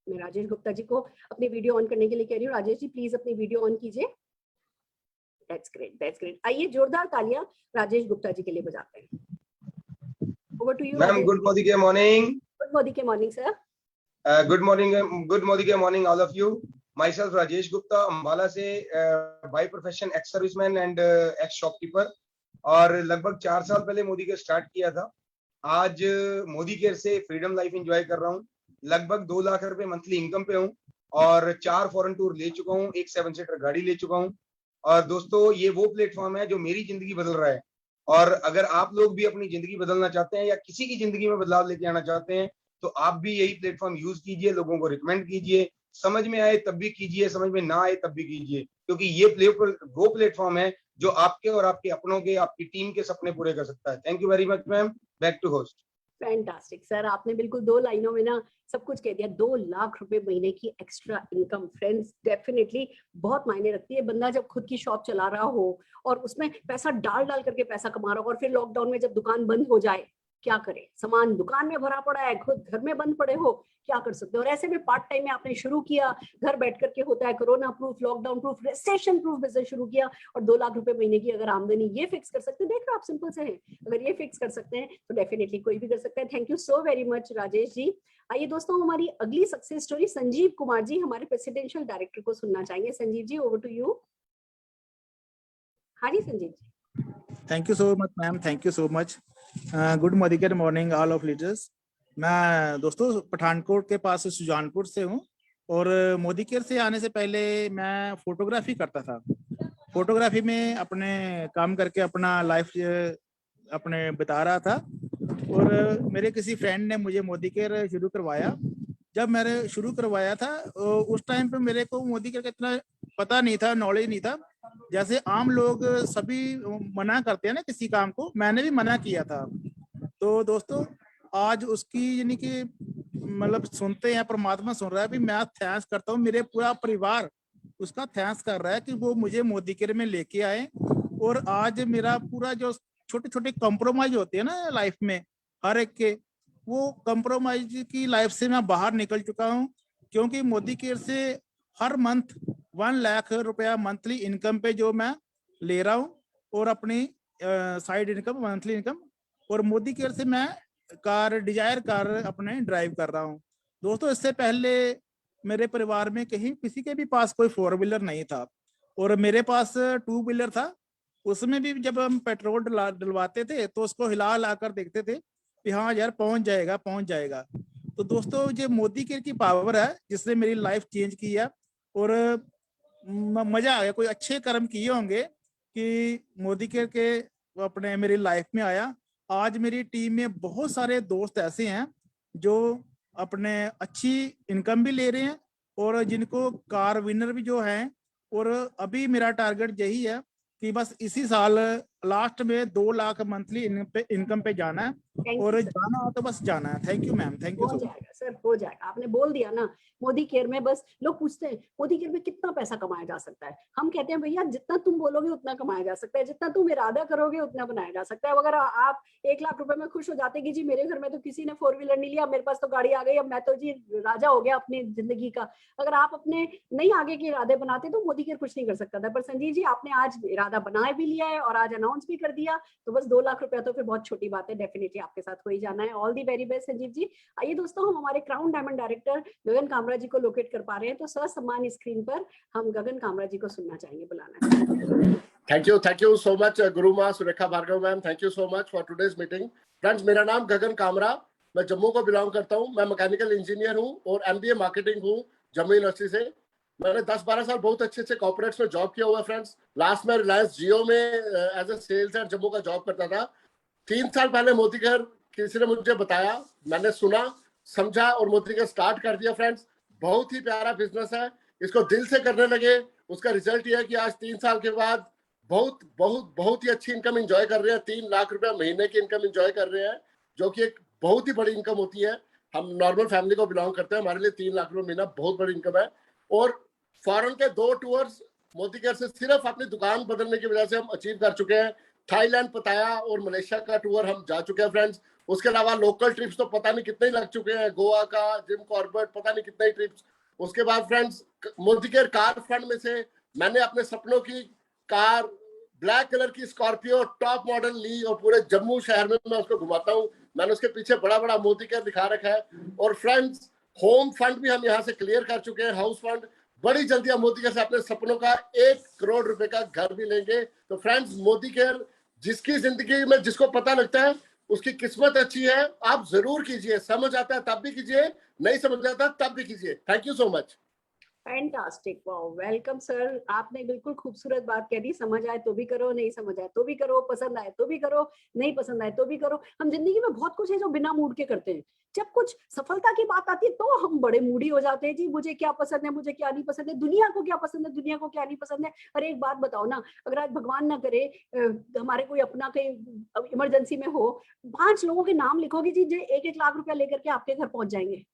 मैं राजेश गुप्ता जी को अपनी वीडियो ऑन करने के लिए कह रही हूँ। राजेश जी प्लीज अपनी वीडियो ऑन कीजिए। That's great, that's great. आइए जोरदार तालियां राजेश गुप्ता जी के लिए बजाते हैं। Over to you ma'am. Good Modi के मॉर्निंग। गुड मोदी के मॉर्निंग सर। गुड मोदी के morning all of you. Myself Rajesh Gupta, Ambala से, by profession ex serviceman and ex shopkeeper, और लगभग 4 साल पहले मोदी के स्टार्ट किया था। आज मोदी केयर से फ्रीडम लाइफ एंजॉय कर रहा हूँ। लगभग 2 लाख रुपए मंथली इनकम पे हूँ और 4 फॉरेन टूर ले चुका हूँ, एक 7 सीटर गाड़ी ले चुका हूँ। और दोस्तों ये वो प्लेटफॉर्म है जो मेरी जिंदगी बदल रहा है। और अगर आप लोग भी अपनी जिंदगी बदलना चाहते हैं या किसी की जिंदगी में बदलाव लेके आना चाहते हैं तो आप भी यही प्लेटफॉर्म यूज कीजिए, लोगों को रिकमेंड कीजिए, समझ में आए तब भी कीजिए, समझ में ना आए तब भी कीजिए, क्योंकि ये वो प्लेटफॉर्म है जो आपके और आपके अपनों के, आपकी टीम के सपने पूरे कर सकता है। Thank you very much ma'am. Back to host. Fantastic sir, आपने बिल्कुल 2 लाइनों में ना सब कुछ कह दिया। 2 लाख रुपए महीने की एक्स्ट्रा इनकम फ्रेंड्स डेफिनेटली बहुत मायने रखती है। बंदा जब खुद की शॉप चला रहा हो और उसमें पैसा डाल करके पैसा कमा रहा हो और फिर लॉकडाउन में जब दुकान बंद हो जाए क्या करें, सामान दुकान में भरा पड़ा है, खुद घर में बंद पड़े हो, क्या कर सकते हो। और ऐसे में पार्ट टाइम में आपने शुरू किया, घर बैठ करके होता है corona proof, lockdown proof, recession proof business शुरू किया और 2 लाख रुपए महीने की अगर आमदनी ये फिक्स कर सकते हैं, देख लो आप सिंपल से हैं, अगर ये फिक्स कर सकते हैं तो डेफिनेटली कोई भी कर सकता है। Thank you so very much Rajesh ji. आइए दोस्तों, हमारी अगली सक्सेस स्टोरी संजीव कुमार जी, हमारे प्रेसिडेंशियल डायरेक्टर को सुनना चाहेंगे। Sanjeev ji, over to you. हाँ जी Sanjeev ji. Thank you so much ma'am, thank you so much. Good morning all of leaders. मैं दोस्तों पठानकोट के पास सुजानपुर से हूँ और मोदी केयर से आने से पहले मैं फोटोग्राफी करता था। फोटोग्राफी में अपने काम करके अपना लाइफ अपने बिता रहा था और मेरे किसी फ्रेंड ने मुझे मोदी केयर शुरू करवाया। जब मैंने शुरू करवाया था उस टाइम पे मेरे को मोदी केयर का इतना पता नहीं था, नॉलेज नहीं था। जैसे आम लोग सभी मना करते हैं ना किसी काम को, मैंने भी मना किया था। तो दोस्तों आज उसकी यानी कि मतलब सुनते हैं, परमात्मा सुन रहा है भी, मैं थैंक्स करता हूँ, मेरे पूरा परिवार उसका थैंक्स कर रहा है कि वो मुझे मोदी केयर में लेके आए। और आज मेरा पूरा जो छोटे छोटे कॉम्प्रोमाइज होते हैं ना लाइफ में हर एक के, वो कॉम्प्रोमाइज की लाइफ से मैं बाहर निकल चुका हूँ। क्योंकि मोदी केयर से हर मंथ 1 लाख रुपया मंथली इनकम पे जो मैं ले रहा हूँ और अपनी साइड इनकम, मंथली इनकम, और मोदी केयर से मैं डिजायर कार अपने ड्राइव कर रहा हूँ। दोस्तों इससे पहले मेरे परिवार में कहीं किसी के भी पास कोई 4 व्हीलर नहीं था और मेरे पास 2 व्हीलर था। उसमें भी जब हम पेट्रोल डलवाते थे तो उसको हिला हिला कर देखते थे कि हाँ यार पहुंच जाएगा पहुंच जाएगा। तो दोस्तों ये मोदी केयर की पावर है जिसने मेरी लाइफ चेंज की है और मजा आ गया। कोई अच्छे कर्म किए होंगे कि मोदी केयर के अपने मेरी लाइफ में आया। आज मेरी टीम में बहुत सारे दोस्त ऐसे हैं जो अपने अच्छी इनकम भी ले रहे हैं और जिनको कार विनर भी जो हैं। और अभी मेरा टारगेट यही है कि बस इसी साल लास्ट में 2 लाख मंथली इनकम पे जाना है और जाना हो तो बस जाना है। Thank you ma'am, thank you so much. Sir हो जाएगा, आपने बोल दिया ना। मोदी केयर में बस लोग पूछते हैं मोदी केयर में कितना पैसा कमाया जा सकता है, हम कहते हैं भैया जितना तुम बोलोगे उतना कमाया जा सकता है, जितना तुम इरादा करोगे उतना बनाया जा सकता है। अगर आप 1 लाख रुपए में खुश हो जाते कि जी मेरे घर में तो किसी ने 4 व्हीलर नहीं लिया, मेरे पास तो गाड़ी आ गई, अब मैं तो जी राजा हो गया अपनी जिंदगी का, अगर आप अपने नहीं आगे के इरादे बनाते तो मोदी केयर कुछ नहीं कर सकता था। पर संजीव जी आपने आज इरादा बना भी लिया है और आज अनाउंस भी कर दिया, तो बस 2 लाख रुपया तो फिर बहुत छोटी बात है, डेफिनेटली आपके साथ हो ही जाना है। All the very best Sanjeev ji. आइए दोस्तों, हम हमारे crown diamond director Gagan Kamra ji को लोकेट कर पा रहे हैं, तो ससम्मान स्क्रीन पर हम गगन कामरा जी को सुनना चाहेंगे, बुलाना। Thank you so much Guru Maa Surekha Bhargav ma'am, thank you so much for today's meeting. Friends, मेरा नाम गगन कामरा, मैं जम्मू को बिलोंग करता हूँ। मैं मैकेनिकल इंजीनियर हूँ और MBA मार्केटिंग हूँ जम्मू यूनिवर्सिटी से। मैंने 10-12 साल बहुत अच्छे कॉर्पोरेट्स में जॉब किया हुआ फ्रेंड्स। लास्ट में रिलायंस जियो में as a sales head Jammu का जॉब करता था। 3 साल पहले मोदी केयर किसी ने मुझे बताया, मैंने सुना समझा और मोदी केयर स्टार्ट कर दिया। फ्रेंड्स, बहुत ही प्यारा बिजनेस है, इसको दिल से करने लगे। उसका रिजल्ट ये है कि आज 3 साल के बाद बहुत बहुत बहुत ही अच्छी इनकम एंजॉय कर रहे हैं। 3 लाख रुपया महीने की इनकम एंजॉय कर रहे हैं, जो कि एक बहुत ही बड़ी इनकम होती है। हम नॉर्मल फैमिली को बिलोंग करते हैं, हमारे लिए 3 लाख रुपया महीना बहुत बड़ी इनकम है। और फॉरेन के 2 टूर्स मोदी केयर से सिर्फ अपनी दुकान बदलने की वजह से हम अचीव कर चुके हैं। थाईलैंड, पताया और मलेशिया का टूर हम जा चुके हैं फ्रेंड्स। उसके अलावा लोकल ट्रिप्स तो पता नहीं कितने ही लग चुके हैं, गोवा का, जिम कॉर्बेट, पता नहीं कितने ही ट्रिप्स। उसके बाद friends, Modi care car fund में से मैंने अपने सपनों की कार ब्लैक कलर की स्कॉर्पियो टॉप मॉडल ली और पूरे जम्मू शहर में मैं उसको घुमाता हूँ। मैंने उसके पीछे बड़ा बड़ा मोदी केयर दिखा रखा है। और फ्रेंड्स, होम फंड भी हम यहाँ से क्लियर कर चुके हैं, हाउस फंड। बड़ी जल्दी हम मोदी केयर से अपने सपनों का 1 करोड़ रुपए का घर भी लेंगे। तो फ्रेंड्स, मोदी केयर जिसकी जिंदगी में जिसको पता लगता है उसकी किस्मत अच्छी है, आप जरूर कीजिए। समझ आता है तब भी कीजिए, नहीं समझ आता तब भी कीजिए। Thank you so much. Fantastic, wow, welcome sir. आपने बिल्कुल खूबसूरत बात कह दी, समझ आए तो भी करो, नहीं समझ आए तो भी करो, पसंद आए तो भी करो, नहीं पसंद आए तो भी करो। हम जिंदगी में बहुत कुछ है जो बिना मूड के करते हैं, जब कुछ सफलता की बात आती है तो हम बड़े मूडी हो जाते हैं, जी मुझे क्या पसंद है, मुझे क्या नहीं पसंद है, दुनिया को क्या पसंद है, दुनिया को क्या नहीं पसंद है। अरे एक बात बताओ ना, अगर आज भगवान ना करे हमारे कोई अपना कहीं इमरजेंसी में हो, 5 लोगों के नाम लिखोगे जी, जो 1-1 लाख रुपया लेकर के आपके घर पहुंच जाएंगे।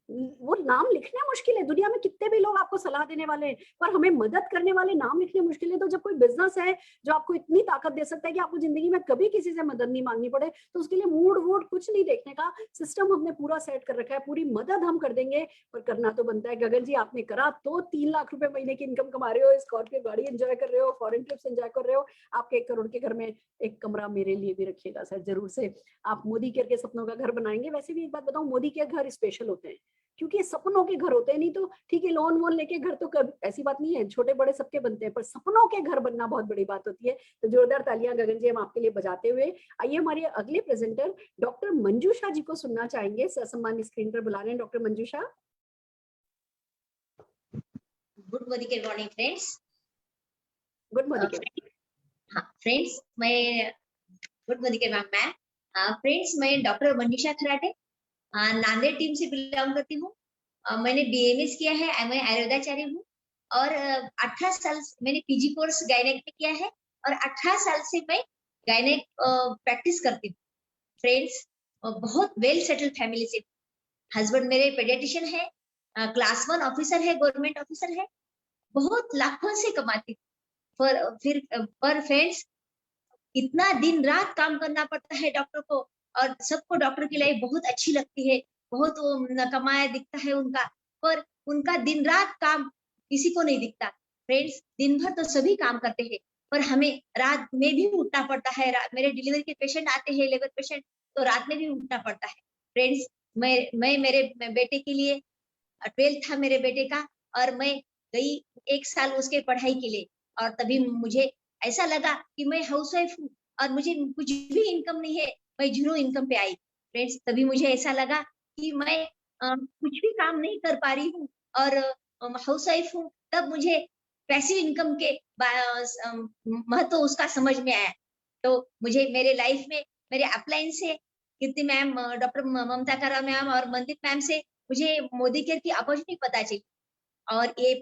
वो नाम लिखना मुश्किल है। दुनिया में कितने भी लोग आपको सलाह देने वाले हैं, पर हमें मदद करने वाले नाम लिखने मुश्किल है। तो जब कोई बिजनेस है जो आपको इतनी ताकत दे सकता है कि आपको जिंदगी में कभी किसी से मदद नहीं मांगनी पड़े, तो उसके लिए मूड वूड कुछ नहीं देखने का सिस्टम हमने पूरा सेट कर रखा है। पूरी मदद हम कर देंगे, पर करना तो बनता है। गगन जी, आपने करा तो 3 लाख रुपए महीने की इनकम कमा रहे हो, स्कॉर्पियो गाड़ी एंजॉय कर रहे हो, फॉरेन ट्रिप्स एंजॉय कर रहे हो। आपके 1 करोड़ के घर में एक कमरा मेरे लिए भी रखिएगा सर, जरूर से। आप मोदी केयर के सपनों का घर बनाएंगे। वैसे भी एक बात बताऊं, मोदी केयर घर स्पेशल होते हैं क्योंकि सपनों के घर होते हैं। नहीं तो ठीक है, लोन वोन लेके घर तो कब, ऐसी बात नहीं है, छोटे बड़े सबके बनते हैं, पर सपनों के घर बनना बहुत बड़ी बात होती है। तो जोरदार तालियां गगन जी हम आपके लिए बजाते हुए। आइए हमारे अगले प्रेजेंटर डॉक्टर मंजूषा जी को सुनना चाहेंगे। ससम्मान स्क्रीन पर बुला रहे हैं doctor Manjusha. Good morning friends. Good morning. हाँ फ्रेंड्स, मैं गुड मॉर्निंग मैम। फ्रेंड्स, मैं डॉक्टर मंजूषा खराटे नांदेड़ टीम से बिलोंग करती हूँ। मैंने बीएमएस किया है, मैं आयुर्वेदाचार्य हूँ और 18 साल मैंने पीजी कोर्स गायनेक में किया है और 18 साल से मैं गायनेक प्रैक्टिस करती हूँ। फ्रेंड्स, बहुत वेल सेटल्ड फैमिली से, हस्बैंड मेरे पेडियाट्रिशियन है, क्लास 1 ऑफिसर है, गवर्नमेंट ऑफिसर है, बहुत लाखों से कमाती पर फ्रेंड्स, इतना दिन रात काम करना पड़ता है डॉक्टर को, और सबको डॉक्टर की लाइफ बहुत अच्छी लगती है, बहुत कमाया दिखता है उनका, पर उनका दिन रात काम किसी को नहीं दिखता। फ्रेंड्स, दिन भर तो सभी काम करते हैं, पर हमें रात में भी उठना पड़ता है। मेरे डिलीवरी के पेशेंट आते हैं, लेबर पेशेंट, तो रात में भी उठना पड़ता है। फ्रेंड्स, मैं मेरे बेटे के लिए 12th था मेरे बेटे का, और मैं गई 1 साल उसके पढ़ाई के लिए, और तभी मुझे ऐसा लगा कि मैं हाउसवाइफ हूँ और मुझे कुछ भी इनकम नहीं है, मैं 0 इनकम पे आई। फ्रेंड्स, तभी मुझे ऐसा लगा कि मैं कुछ भी काम नहीं कर पा रही हूँ और हाउसवाइफ हूँ। तब मुझे पैसिव इनकम के महत्व उसका समझ में आया। तो मुझे मेरे लाइफ में मेरे अपलाइन से कीर्ति मैम, डॉक्टर ममता करा मैम और मंदिर मैम से मुझे मोदी केयर की अपॉर्चुनिटी पता चली, और ये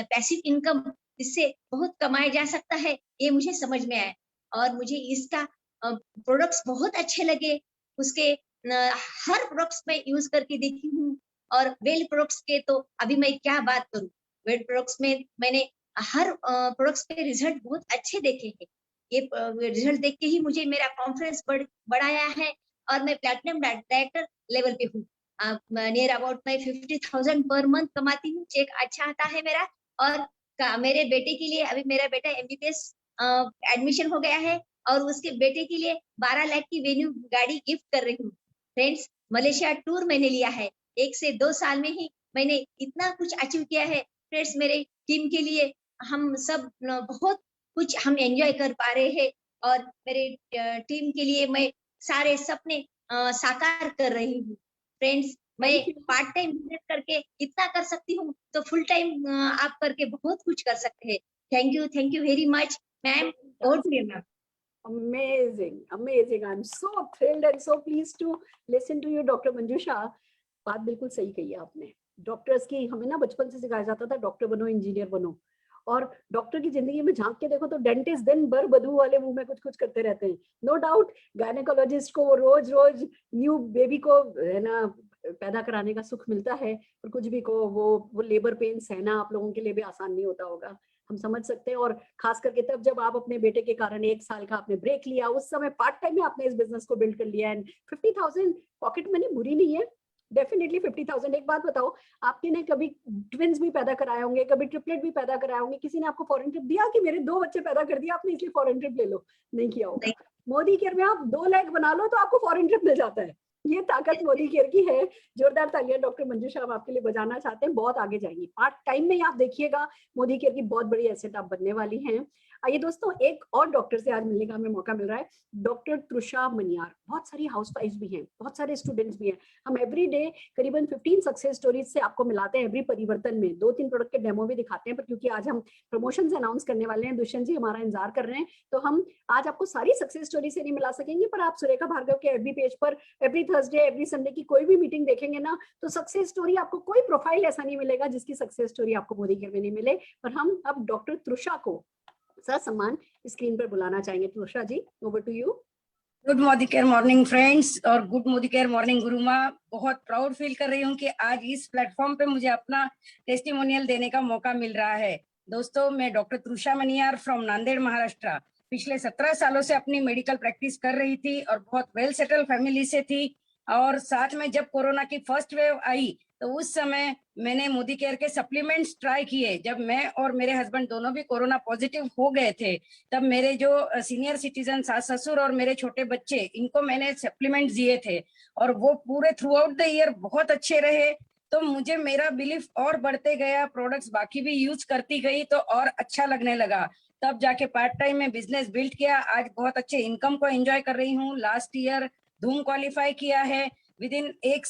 पैसिव इनकम इससे बहुत कमाया जा सकता है, ये मुझे समझ में आया। और मुझे इसका प्रोडक्ट्स बहुत अच्छे लगे। उसके हर प्रोडक्ट्स में यूज करके देखी हूँ, और वेल प्रोडक्ट्स के तो अभी मैं क्या बात करूँ। वेल प्रोडक्ट्स में मैंने हर प्रोडक्ट्स पे रिजल्ट बहुत अच्छे देखे हैं। ये रिजल्ट देख के ही मुझे मेरा कॉन्फिडेंस बढ़ाया है, और मैं प्लैटिनम डायरेक्टर लेवल पे हूँ। नियर अबाउट मैं 50,000 पर मंथ कमाती हूँ, चेक अच्छा आता है मेरा। और मेरे बेटे के लिए, अभी मेरा बेटा MBBS एडमिशन हो गया है, और उसके बेटे के लिए 12 लाख की वेन्यू गाड़ी गिफ्ट कर रही हूँ। फ्रेंड्स, मलेशिया टूर मैंने लिया है, 1 से 2 साल में ही मैंने इतना कुछ अचीव किया है। फ्रेंड्स, मेरे टीम के लिए हम सब बहुत कुछ हम एंजॉय कर पा रहे हैं, और मेरे टीम के लिए मैं सारे सपने साकार कर रही हूँ। फ्रेंड्स, मैं पार्ट टाइम बिजनेस करके इतना कर सकती हूँ, तो फुल टाइम आप करके बहुत कुछ कर सकते हैं। Thank you very much ma'am. और ma'am, amazing, I'm so thrilled and so pleased to listen to you doctor Manjusha. बात बिल्कुल सही कही आपने। डॉक्टर्स की हमें ना बचपन से सिखाया जाता था, डॉक्टर बनो, इंजीनियर बनो, और डॉक्टर की जिंदगी में झांक के देखो तो डेंटिस्ट दिन भर बदबू वाले मुंह में कुछ कुछ करते रहते हैं। नो डाउट गायनेकोलॉजिस्ट को रोज रोज न्यू बेबी को है ना पैदा कराने का सुख मिलता है, पर कुछ भी को वो लेबर पेन सहना आप लोगों के लिए भी आसान नहीं होता होगा, हम समझ सकते हैं। और खास करके तब जब आप अपने बेटे के कारण 1 साल का आपने ब्रेक लिया, उस समय पार्ट टाइम में आपने इस बिजनेस को बिल्ड कर लिया, एंड 50,000 पॉकेट मनी बुरी नहीं है, डेफिनेटली 50,000। एक बात बताओ, आपने ने कभी ट्विंस भी पैदा कराए होंगे, कभी ट्रिपलेट भी पैदा कराए होंगे, किसी ने आपको फॉरेन ट्रिप दिया कि मेरे 2 बच्चे पैदा कर दिया आपने इसलिए फॉरेन ट्रिप ले लो? नहीं किया होगा। मोदी केयर में आप 2 लाख बना लो तो आपको फॉरेन ट्रिप मिल जाता है। ये ताकत मोदी केयर की है। जोरदार तालियां डॉक्टर मंजूषा हम आपके लिए बजाना चाहते हैं। बहुत आगे जाएंगी, पार्ट टाइम में आप देखिएगा मोदी केयर की बहुत बड़ी एसेट आप बनने वाली हैं। आइए दोस्तों, एक और डॉक्टर से आज मिलने का हमें मौका मिल रहा है, डॉक्टर तृषा मनियार। बहुत सारी हाउसवाइफ्स भी हैं, बहुत सारे स्टूडेंट्स भी हैं। हम एवरी डे करीबन 15 सक्सेस स्टोरीज से आपको मिलाते हैं एवरी परिवर्तन में। 2-3 प्रोडक्ट के डेमो भी दिखाते हैं, पर क्योंकि आज हम प्रमोशन अनाउंस करने वाले हैं, दुष्यंत जी हमारा इंतजार कर रहे हैं, तो हम आज आपको सारी सक्सेस स्टोरी से नहीं मिला सकेंगे, पर आप सुरेखा भार्गव के FB पेज पर एवरी थर्सडे, एवरी संडे की कोई भी मीटिंग देखेंगे ना, तो सक्सेस स्टोरी आपको कोई प्रोफाइल ऐसा नहीं मिलेगा जिसकी सक्सेस स्टोरी आपको मोदी केयर में नहीं मिले। पर हम अब डॉक्टर तृषा को सर सम्मान स्क्रीन पर बुलाना चाहेंगे। Trisha ji, over to you. Good Modi care morning friends और गुड मोदी केयर मॉर्निंग गुरु माँ। बहुत प्राउड फील कर रही हूँ कि आज इस प्लेटफॉर्म पे मुझे अपना टेस्टिमोनियल देने का मौका मिल रहा है। दोस्तों, मैं डॉक्टर त्रुषा मनियार फ्रॉम नांदेड़ महाराष्ट्र पिछले 17 सालों से अपनी मेडिकल प्रैक्टिस कर रही थी और बहुत वेल सेटल फैमिली से थी। और साथ में जब कोरोना की फर्स्ट वेव आई तो उस समय मैंने मोदी केयर के सप्लीमेंट्स ट्राई किए। जब मैं और मेरे हस्बैंड दोनों भी कोरोना पॉजिटिव हो गए थे तब मेरे जो सीनियर सिटीजन सास ससुर और मेरे छोटे बच्चे, इनको मैंने सप्लीमेंट दिए थे और वो पूरे थ्रू आउट द ईयर बहुत अच्छे रहे। तो मुझे मेरा बिलीफ और बढ़ते गया, प्रोडक्ट्स बाकी भी यूज करती गई तो और अच्छा लगने लगा। तब जाके पार्ट टाइम में बिजनेस बिल्ड किया। आज बहुत अच्छे इनकम को एंजॉय कर रही हूँ। लास्ट ईयर धूम क्वालिफाई किया है। विदिन 1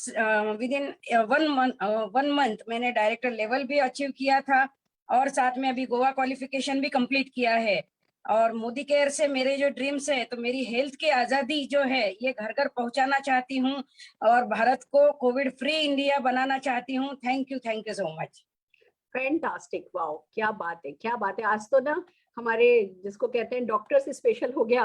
मंथ मैंने डायरेक्टर लेवल भी अचीव किया था और साथ में अभी गोवा क्वालिफिकेशन भी कंप्लीट किया है। और मोदी केयर से मेरे जो ड्रीम्स है तो मेरी हेल्थ की आजादी जो है ये घर घर पहुंचाना चाहती हूँ और भारत को कोविड फ्री इंडिया बनाना चाहती हूँ। Thank you so much. Fantastic, wow, क्या बात है, क्या बात है। आज तो ना हमारे जिसको कहते हैं डॉक्टर से स्पेशल हो गया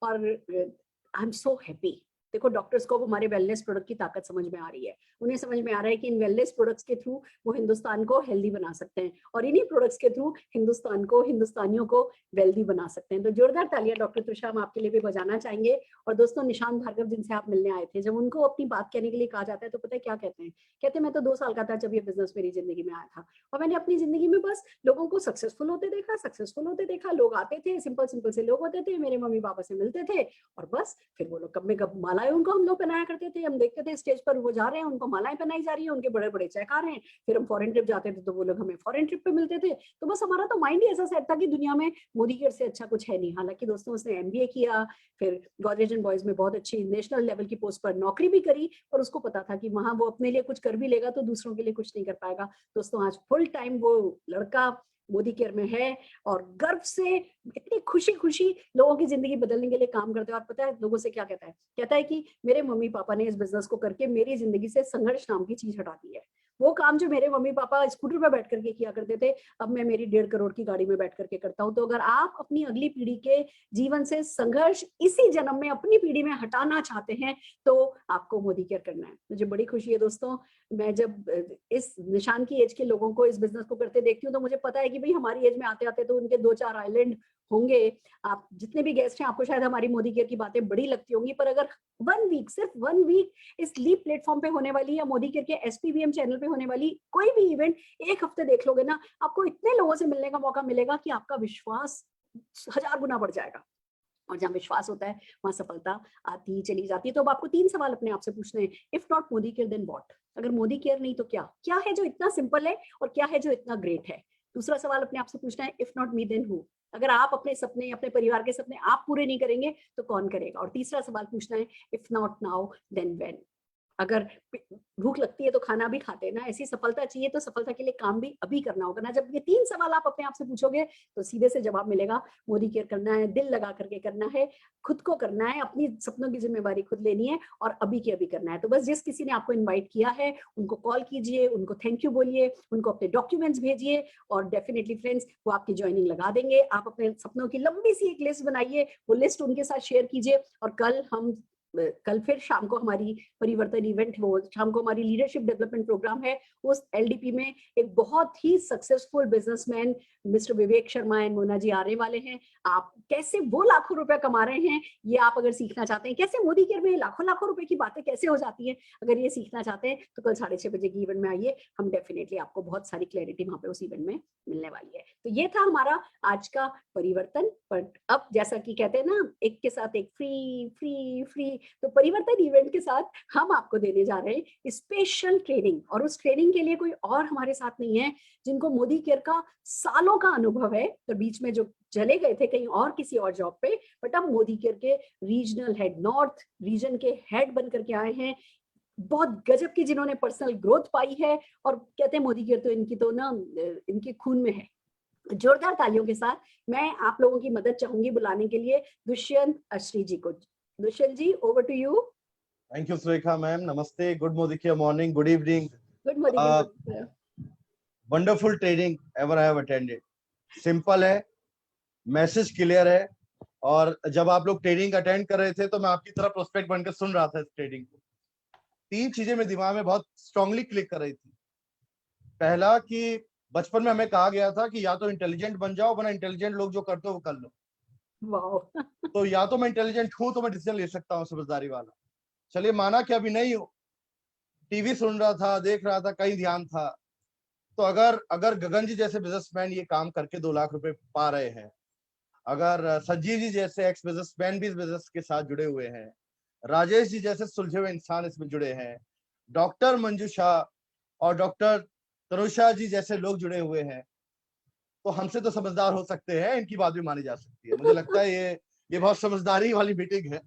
और आई एम सो हैप्पी। देखो, डॉक्टर्स को हमारे वेलनेस प्रोडक्ट की ताकत समझ में आ रही है। उन्हें समझ में आ रहा है कि इन वेलनेस प्रोडक्ट्स के थ्रू वो हिंदुस्तान को हेल्दी बना सकते हैं और इन्हीं प्रोडक्ट्स के थ्रू हिंदुस्तान को, हिंदुस्तानियों को वेल्दी बना सकते हैं। तो जोरदार तालियां डॉक्टर त्रुषा हम आपके लिए भी बजाना चाहेंगे। और दोस्तों, निशांत भार्गव जिनसे आप मिलने आए थे, जब उनको अपनी बात कहने के लिए कहा जाता है तो पता है क्या कहते हैं? कहते हैं मैं तो 2 साल का था जब ये बिजनेस मेरी जिंदगी में आया था और मैंने अपनी जिंदगी में बस लोगों को सक्सेसफुल होते देखा। लोग आते थे, सिंपल से लोग होते थे, मेरे मम्मी पापा से मिलते थे और बस फिर वो लोग कब में कब मालाएं उनको हम लोग पहनाया करते थे। हम देखते थे स्टेज पर वो जा रहे हैं, उनको मालाएं पहनाई जा रही है, उनके बड़े बड़े चेहकार हैं। फिर हम फॉरेन ट्रिप जाते थे तो वो लोग हमें फॉरेन ट्रिप पे मिलते थे। तो बस हमारा तो माइंड ही ऐसा सेट था कि दुनिया में मोदी केयर से अच्छा कुछ है नहीं। हालांकि दोस्तों, उसने MBA किया, फिर गोदरेज एंड बॉयज में बहुत अच्छी नेशनल लेवल की पोस्ट पर नौकरी भी करी और उसको पता था कि वहां वो अपने लिए कुछ कर भी लेगा तो दूसरों के लिए कुछ नहीं कर पाएगा। दोस्तों, आज फुल टाइम वो लड़का मोदी केयर में है और गर्व से इतनी खुशी लोगों की जिंदगी बदलने के लिए काम करते हैं। और पता है लोगों से क्या कहता है? कहता है कि मेरे मम्मी पापा ने इस बिजनेस को करके मेरी जिंदगी से संघर्ष नाम की चीज हटा दी है। वो काम जो मेरे मम्मी पापा स्कूटर पर बैठ करके किया करते थे, अब मैं मेरी 1.5 करोड़ की गाड़ी में बैठ करके करता हूँ। तो अगर आप अपनी अगली पीढ़ी के जीवन से संघर्ष इसी जन्म में अपनी पीढ़ी में हटाना चाहते हैं तो आपको मोदी केयर करना है। मुझे बड़ी खुशी है दोस्तों, मैं जब इस निशान की एज के लोगों को इस बिजनेस को करते देखती हूँ तो मुझे पता है कि भाई हमारी एज में आते आते तो उनके 2-4 आइलैंड होंगे। आप जितने भी गेस्ट हैं, आपको शायद हमारी मोदी केयर की बातें बड़ी लगती होंगी, पर अगर 1 वीक, सिर्फ 1 वीक इस लीप प्लेटफॉर्म पे होने वाली या मोदी केयर के SPVM चैनल पे होने वाली कोई भी इवेंट 1 हफ्ते देख लोगे ना, आपको इतने लोगों से मिलने का मौका मिलेगा कि आपका विश्वास 1000 गुना बढ़ जाएगा। और जहाँ विश्वास होता है वहां सफलता आती ही चली जाती है। तो अब आपको 3 सवाल अपने आप से पूछने हैं। If not Modicare then what? अगर मोदी केयर नहीं तो क्या? क्या है जो इतना सिंपल है और क्या है जो इतना ग्रेट है? दूसरा सवाल अपने आप से पूछना है, if not me then who? अगर आप अपने सपने, अपने परिवार के सपने आप पूरे नहीं करेंगे तो कौन करेगा? और तीसरा सवाल पूछना है, if not now then when? अगर भूख लगती है तो खाना भी खाते हैं ना, ऐसी सफलता चाहिए तो सफलता के लिए काम भी अभी करना होगा ना। जब ये 3 सवाल आप अपने आप से पूछोगे तो सीधे से जवाब मिलेगा, मोदी केयर करना है, दिल लगा करके करना है, खुद को करना है, अपनी सपनों की जिम्मेवारी खुद लेनी है और अभी के अभी करना है। तो बस जिस किसी ने आपको इन्वाइट किया है उनको कॉल कीजिए, उनको थैंक यू बोलिए, उनको अपने डॉक्यूमेंट्स भेजिए और डेफिनेटली फ्रेंड्स वो आपकी ज्वाइनिंग लगा देंगे। आप अपने सपनों की लंबी सी एक लिस्ट बनाइए, वो लिस्ट उनके साथ शेयर कीजिए और कल फिर शाम को हमारी परिवर्तन इवेंट, वो शाम को हमारी लीडरशिप डेवलपमेंट प्रोग्राम है। उस LDP में एक बहुत ही successful businessman mister Vivek Sharma and Mona ji आने वाले हैं। आप कैसे वो लाखों रुपए कमा रहे हैं ये आप अगर सीखना चाहते हैं, कैसे मोदी केयर में लाखों रुपए की बातें कैसे हो जाती हैं, अगर ये सीखना चाहते हैं तो कल 6:30 बजे की इवेंट में आइए। हम डेफिनेटली आपको बहुत सारी क्लैरिटी वहां पे उस इवेंट में मिलने वाली है। तो ये था हमारा आज का परिवर्तन। पर अब जैसा कि कहते हैं ना, एक के साथ एक फ्री, तो परिवर्तन इवेंट के साथ हम आपको देने जा रहे हैं स्पेशल ट्रेनिंग। और उस ट्रेनिंग के लिए कोई और हमारे साथ नहीं है जिनको मोदी केयर का सालों का अनुभव है। तो बीच में जो चले गए थे कहीं और किसी और जॉब पे, बट अब मोदी केयर के रीजनल हेड, नॉर्थ रीजन के हेड बन करके आए हैं। बहुत गजब की जिन्होंने पर्सनल ग्रोथ पाई है और कहते हैं मोदी केयर तो इनके खून में है। जोरदार तालियों के साथ मैं आप लोगों की मदद चाहूंगी बुलाने के लिए दुष्यंत अश्री जी को। Dushyant ji, over to you. Thank you Surekha ma'am, नमस्ते, good Modi care morning, good evening, good morning. Wonderful training ever I have attended. Simple है, मैसेज क्लियर है, और जब आप लोग ट्रेनिंग अटेंड कर रहे थे तो मैं आपकी तरह प्रोस्पेक्ट बनकर सुन रहा था इस ट्रेनिंग को। 3 चीजें मेरे दिमाग में बहुत स्ट्रांगली क्लिक कर रही थी। पहला कि बचपन में हमें कहा गया था कि या तो इंटेलिजेंट बन जाओ, वरना इंटेलिजेंट लोग जो करते हो वो कर लो। वाह। तो या तो मैं इंटेलिजेंट हूं तो मैं डिसीजन ले सकता हूँ समझदारी वाला। चलिए माना कि अभी नहीं हूं, टीवी सुन रहा था, देख रहा था, कहीं ध्यान था। तो अगर गगन जी जैसे बिजनेसमैन ये काम करके 2 लाख रुपए पा रहे हैं, अगर संजीव जी जैसे एक्स बिजनेसमैन भी इस बिजनेस के साथ जुड़े हुए हैं, राजेश जी जैसे सुलझे हुए इंसान इसमें जुड़े हैं, डॉक्टर मंजूषा और डॉक्टर तनुषा जी जैसे लोग जुड़े हुए हैं, तो हमसे तो समझदार हो सकते हैं, इनकी बात भी मानी जा सकती है। मुझे लगता है ये बहुत समझदारी वाली मीटिंग है।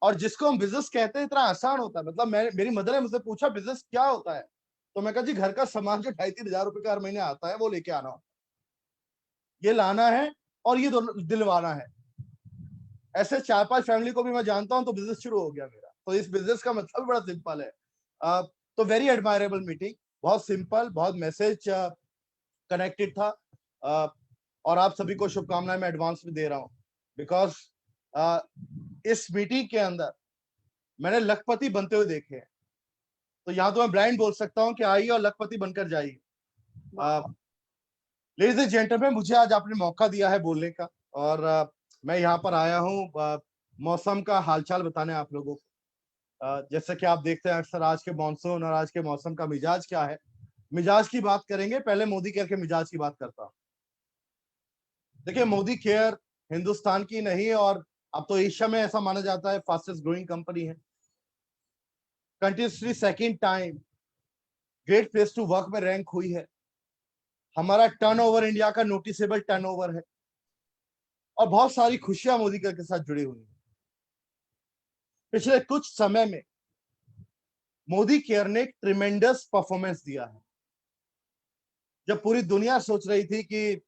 और जिसको हम बिजनेस कहते हैं इतना आसान होता है। मतलब मेरी मदर ने मुझसे पूछा बिजनेस क्या होता है, तो मैं कहा जी घर का सामान जो 2,500-3,000 हजार रुपए का हर महीने आता है वो लेके आना होता है, ये लाना है और ये दिलवाना है। ऐसे 4-5 फैमिली को भी मैं जानता हूं, तो बिजनेस शुरू हो गया मेरा। तो इस बिजनेस का मतलब बड़ा सिंपल है। तो वेरी एडमायरेबल मीटिंग, बहुत सिंपल, बहुत मैसेज कनेक्टेड था। और आप सभी को शुभकामनाएं मैं एडवांस में दे रहा हूं, बिकॉज इस मीटिंग के अंदर मैंने लखपति बनते हुए देखे हैं। तो यहाँ तो मैं ब्लाइंड बोल सकता हूँ कि आइए और लखपति बनकर जाइए। लेडीज एंड जेंटलमैन, मुझे आज आपने मौका दिया है बोलने का, और मैं यहाँ पर आया हूँ मौसम का हालचाल बताने आप लोगों को। जैसे कि आप देखते हैं अक्सर आज के मॉनसून और आज के मौसम का मिजाज क्या है। मिजाज की बात करेंगे, पहले मोदी केयर के मिजाज की बात करता हूँ। देखिए, मोदी केयर हिंदुस्तान की नहीं और अब तो एशिया में ऐसा माना जाता है फास्टेस्ट ग्रोइंग कंपनी है। Continuously 2nd time great place to work में रैंक हुई है। हमारा टर्नओवर इंडिया का नोटिसेबल टर्नओवर है, और बहुत सारी खुशियां मोदी केयर के साथ जुड़ी हुई हैं। पिछले कुछ समय में मोदी केयर ने एक ट्रिमेंडस परफॉर्मेंस दिया है। जब पूरी दुनिया सोच रही थी कि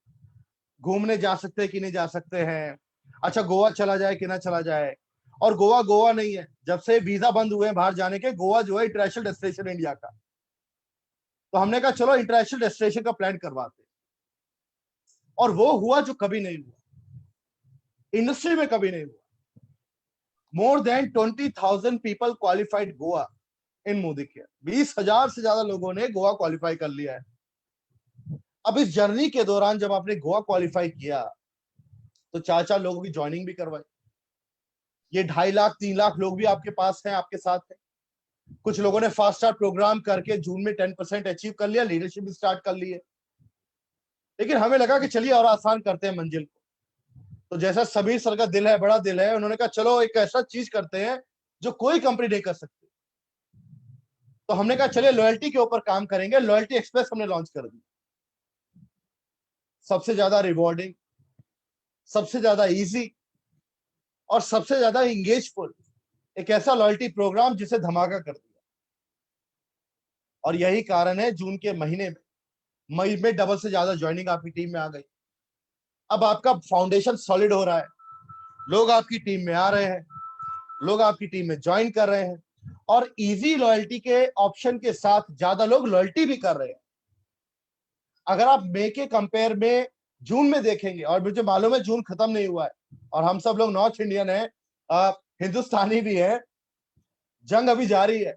घूमने जा सकते हैं कि नहीं जा सकते हैं, अच्छा गोवा चला जाए कि ना चला जाए, और गोवा नहीं है, जब से वीजा बंद हुए हैं बाहर जाने के, गोवा जो है इंटरनेशनल डेस्टिनेशन इंडिया का। तो हमने कहा चलो इंटरनेशनल डेस्टिनेशन का प्लान करवाते, और वो हुआ जो कभी नहीं हुआ, इंडस्ट्री में कभी नहीं हुआ। More than 20,000 people qualified Goa in Modi care. 20,000 से ज्यादा लोगों ने गोवा क्वालिफाई कर लिया है। अब इस जर्नी के दौरान जब आपने गोवा क्वालिफाई किया तो 4-4 लोगों की ज्वाइनिंग भी करवाई। ये 2.5 लाख 3 लाख लोग भी आपके पास हैं, आपके साथ हैं। कुछ लोगों ने फास्ट स्टार्ट प्रोग्राम करके जून में 10% अचीव कर लिया, लीडरशिप भी स्टार्ट कर ली है। लेकिन हमें लगा कि चलिए और आसान करते हैं मंजिल को। तो जैसा समीर सर का दिल है, बड़ा दिल है, उन्होंने कहा चलो एक ऐसा चीज करते हैं जो कोई कंपनी नहीं कर सकती। तो हमने कहा चलिए लॉयल्टी के ऊपर काम करेंगे। लॉयल्टी एक्सप्रेस हमने लॉन्च कर दी। सबसे ज्यादा रिवॉर्डिंग, सबसे ज्यादा इजी और सबसे ज्यादा इंगेजफुल एक ऐसा लॉयल्टी प्रोग्राम जिसे धमाका कर दिया। और यही कारण है जून के महीने में, मई में डबल से ज्यादा ज्वाइनिंग आपकी टीम में आ गई। अब आपका फाउंडेशन सॉलिड हो रहा है, लोग आपकी टीम में आ रहे हैं, लोग आपकी टीम में ज्वाइन कर रहे हैं, और इजी लॉयल्टी के ऑप्शन के साथ ज्यादा लोग लॉयल्टी भी कर रहे हैं। अगर आप मई के कंपेयर में जून में देखेंगे, और मुझे मालूम है जून खत्म नहीं हुआ है, और हम सब लोग नॉर्थ इंडियन है, हिंदुस्तानी भी है, जंग अभी जारी है,